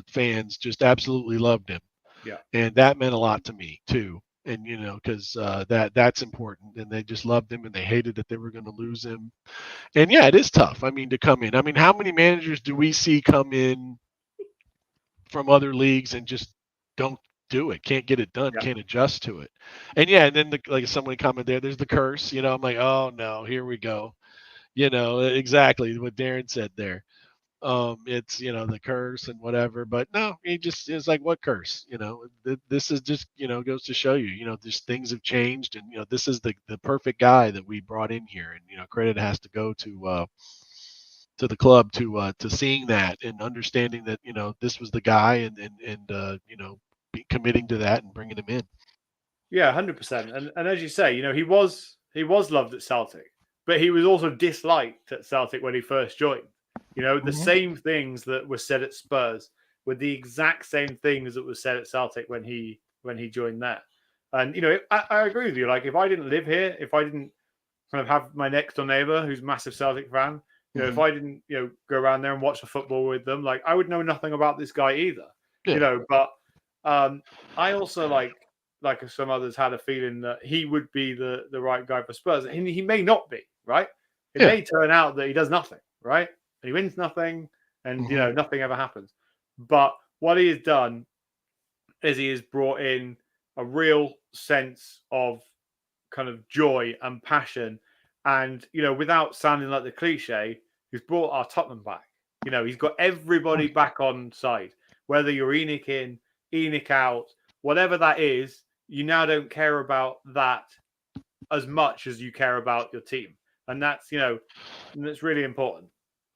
S3: fans just absolutely loved him.
S2: Yeah.
S3: And that meant a lot to me too. And because that's important. And they just loved him and they hated that they were going to lose him. And yeah, it is tough. I mean, to come in. I mean, how many managers do we see come in from other leagues and just don't do it, can't get it done, can't adjust to it? And and then like someone commented there's the curse. I'm like, oh no, here we go. Exactly what Darren said there. It's the curse and whatever, but no, he just is like, what curse? This is just goes to show you just things have changed, and this is the perfect guy that we brought in here, and credit has to go to the club to seeing that and understanding that this was the guy and be committing to that and bringing him in.
S2: Yeah, 100%. And as you say, he was loved at Celtic, but he was also disliked at Celtic when he first joined. The same things that were said at Spurs were the exact same things that were said at Celtic when he joined there. And, I agree with you. Like, if I didn't live here, if I didn't kind of have my next door neighbor who's a massive Celtic fan, if I didn't, go around there and watch the football with them, like, I would know nothing about this guy either. But I also like some others had a feeling that he would be the right guy for Spurs. And he may not be, right? It may turn out that he does nothing, right? And he wins nothing, and nothing ever happens. But what he has done is he has brought in a real sense of kind of joy and passion, and without sounding like the cliche, he's brought our Tottenham back. He's got everybody back on side. Whether you're ENIC in, ENIC out, whatever that is, you now don't care about that as much as you care about your team, and that's that's really important.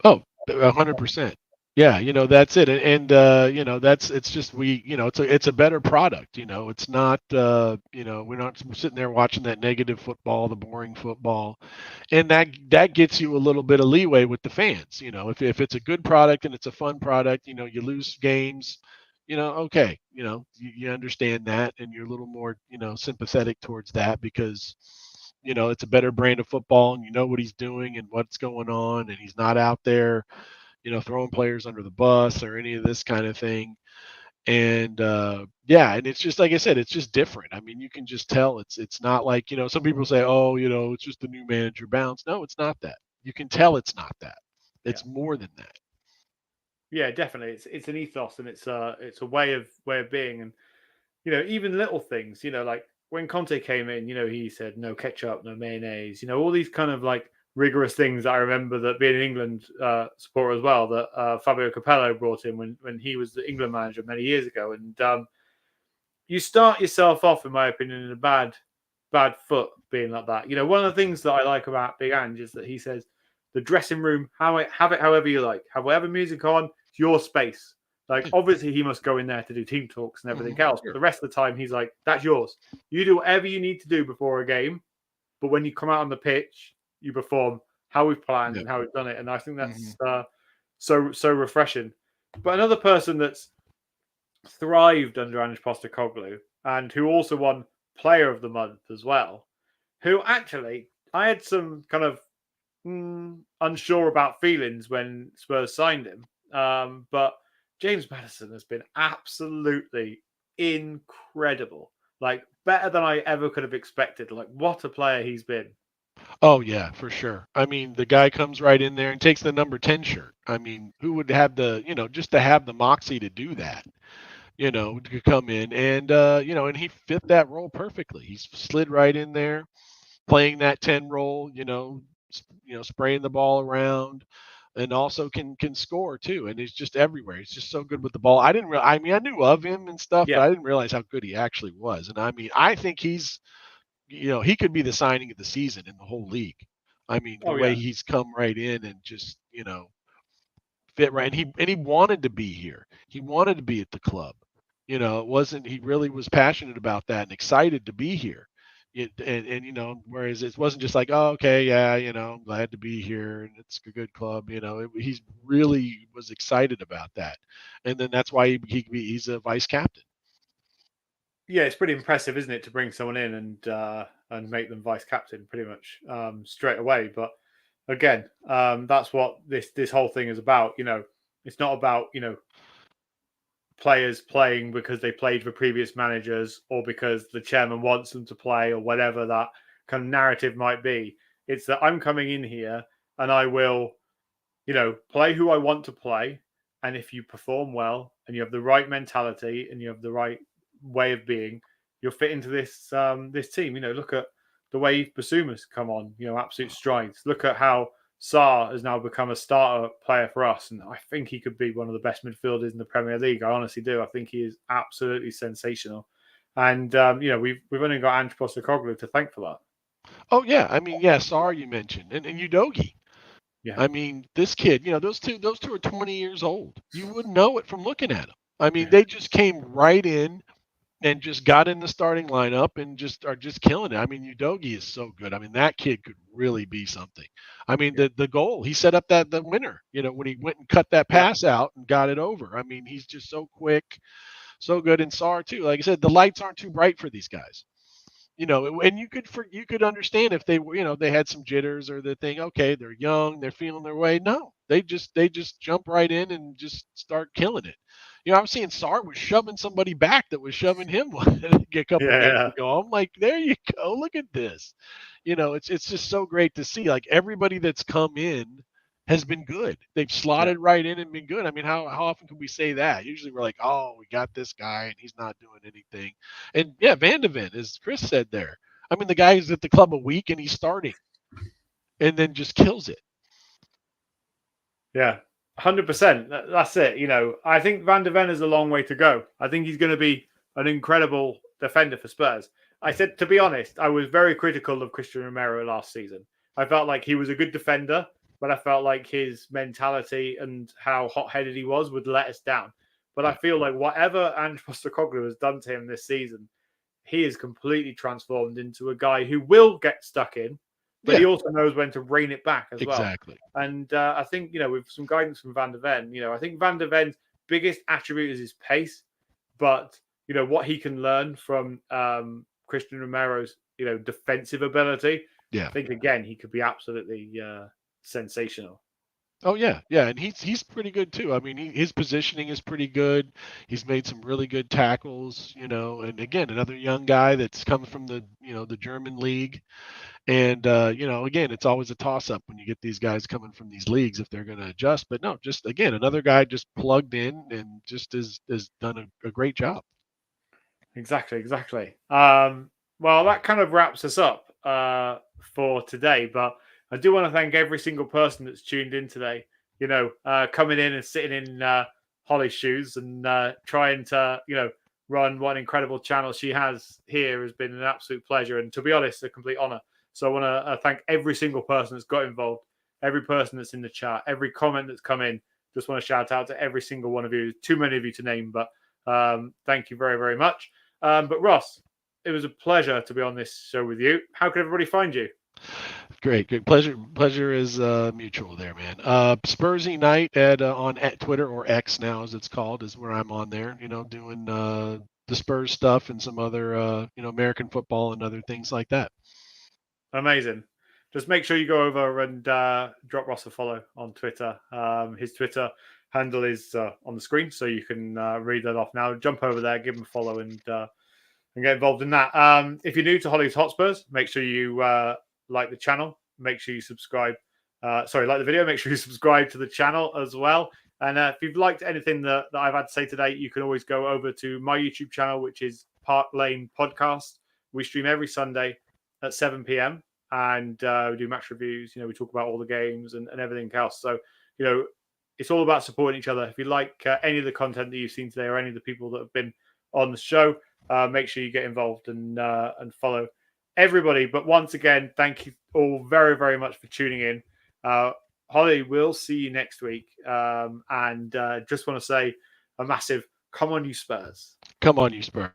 S3: Oh, 100%. Yeah, that's it. And it's just it's a better product. It's not we're not sitting there watching that negative football, the boring football, and that gets you a little bit of leeway with the fans. If it's a good product and it's a fun product, you lose games, okay, you understand that, and you're a little more sympathetic towards that because it's a better brand of football, and you know what he's doing and what's going on, and he's not out there throwing players under the bus or any of this kind of thing. And and it's just like I said, it's just different. I mean, you can just tell it's not like some people say, oh, it's just the new manager bounce. No, it's not that. You can tell it's not that. It's more than that.
S2: Yeah, definitely. It's an ethos, and it's a way of being, and even little things. Like when Conte came in, he said no ketchup, no mayonnaise. All these kind of like rigorous things that I remember that being an England supporter as well, that Fabio Capello brought in when he was the England manager many years ago. And you start yourself off, in my opinion, in a bad foot being like that. One of the things that I like about Big Ange is that he says the dressing room, have it however you like, have whatever music on, it's your space. Like, obviously, he must go in there to do team talks and everything else, but the rest of the time, he's like, that's yours. You do whatever you need to do before a game, but when you come out on the pitch, you perform how we've planned and how we've done it. And I think that's so refreshing. But another person that's thrived under Ange Postecoglou and who also won Player of the Month as well, who actually I had some kind of unsure about feelings when Spurs signed him. But James Maddison has been absolutely incredible. Like, better than I ever could have expected. Like, what a player he's been.
S3: Oh, yeah, for sure. I mean, the guy comes right in there and takes the number 10 shirt. I mean, who would have just to have the moxie to do that, to come in and, and he fit that role perfectly. He's slid right in there, playing that 10 role, spraying the ball around, and also can score too. And he's just everywhere. He's just so good with the ball. I knew of him and stuff, but I didn't realize how good he actually was. And I mean, I think he's, he could be the signing of the season in the whole league. I mean, the way he's come right in and just, fit right. And he wanted to be here. He wanted to be at the club. It wasn't, he really was passionate about that and excited to be here. Whereas it wasn't just like, oh, okay, yeah, I'm glad to be here and it's a good club. He's really was excited about that. And then that's why he's a vice captain.
S2: Yeah, it's pretty impressive, isn't it, to bring someone in and make them vice captain pretty much straight away. But again, that's what this whole thing is about. It's not about players playing because they played for previous managers or because the chairman wants them to play or whatever that kind of narrative might be. It's that I'm coming in here and I will, play who I want to play. And if you perform well and you have the right mentality and you have the right way of being, you'll fit into this this team. Look at the way Basuma's come on, absolute strides. Look at how Sarr has now become a starter player for us, and I think he could be one of the best midfielders in the Premier League. I honestly do. I think he is absolutely sensational, and we've only got Ange Postecoglou to thank for that.
S3: Oh yeah, I mean, yeah, Sarr you mentioned, and Udogie. Yeah, I mean, this kid, those two are 20 years old. You wouldn't know it from looking at them. I mean, they just came right in and just got in the starting lineup and are just killing it. I mean, Udogie is so good. I mean, that kid could really be something. I mean, the goal, he set up the winner, when he went and cut that pass out and got it over. I mean, he's just so quick, so good. And Sarr too. Like I said, the lights aren't too bright for these guys. And you could understand if they were, they had some jitters or the thing, okay, they're young, they're feeling their way. No, they just jump right in and just start killing it. I'm seeing Sarr was shoving somebody back that was shoving him a couple games ago. I'm like, there you go. Look at this. It's just so great to see. Like, everybody that's come in has been good. They've slotted right in and been good. I mean, how often can we say that? Usually we're like, oh, we got this guy and he's not doing anything. And yeah, Van de Ven, as Chris said there. I mean, the guy is at the club a week and he's starting and then just kills it.
S2: Yeah. 100%. That's it. I think Van de Ven is a long way to go. I think he's going to be an incredible defender for Spurs. I said, to be honest, I was very critical of Christian Romero last season. I felt like he was a good defender, but I felt like his mentality and how hot-headed he was would let us down. But I feel like whatever Ange Postecoglou has done to him this season, he is completely transformed into a guy who will get stuck in, but he also knows when to rein it back as well.
S3: Exactly.
S2: And I think, with some guidance from Van der Ven, I think Van der Ven's biggest attribute is his pace, but, what he can learn from Christian Romero's, defensive ability.
S3: Yeah.
S2: I think, again, he could be absolutely sensational.
S3: Oh yeah, and he's pretty good too. I mean, his positioning is pretty good. He's made some really good tackles, and again, another young guy that's come from the the German league, and again, it's always a toss up when you get these guys coming from these leagues if they're going to adjust. But no, just again, another guy just plugged in and just has done a great job.
S2: Exactly. Well, that kind of wraps us up for today, but I do want to thank every single person that's tuned in today, coming in and sitting in Hollie's shoes and trying to, run what an incredible channel she has here has been an absolute pleasure. And to be honest, a complete honor. So I want to thank every single person that's got involved, every person that's in the chat, every comment that's come in. Just want to shout out to every single one of you. Too many of you to name, but thank you very, very much. But Ross, it was a pleasure to be on this show with you. How can everybody find you?
S3: Great. Pleasure is mutual there, man. Spursy Night on Twitter, or X now as it's called, is where I'm on there. Doing the Spurs stuff and some other American football and other things like that.
S2: Amazing. Just make sure you go over and drop Ross a follow on Twitter. His Twitter handle is on the screen, so you can read that off now. Jump over there, give him a follow, and get involved in that. If you're new to Hollie's Hotspurs, make sure you like the channel. Make sure you subscribe. Like the video. Make sure you subscribe to the channel as well. And if you've liked anything that I've had to say today, you can always go over to my YouTube channel, which is Park Lane Podcast. We stream every Sunday at 7 p.m. and we do match reviews. We talk about all the games and everything else. So, it's all about supporting each other. If you like any of the content that you've seen today or any of the people that have been on the show, make sure you get involved and follow everybody. But once again, thank you all very, very much for tuning in. Hollie, we'll see you next week. And just want to say a massive come on, you Spurs.
S3: Come on, you Spurs.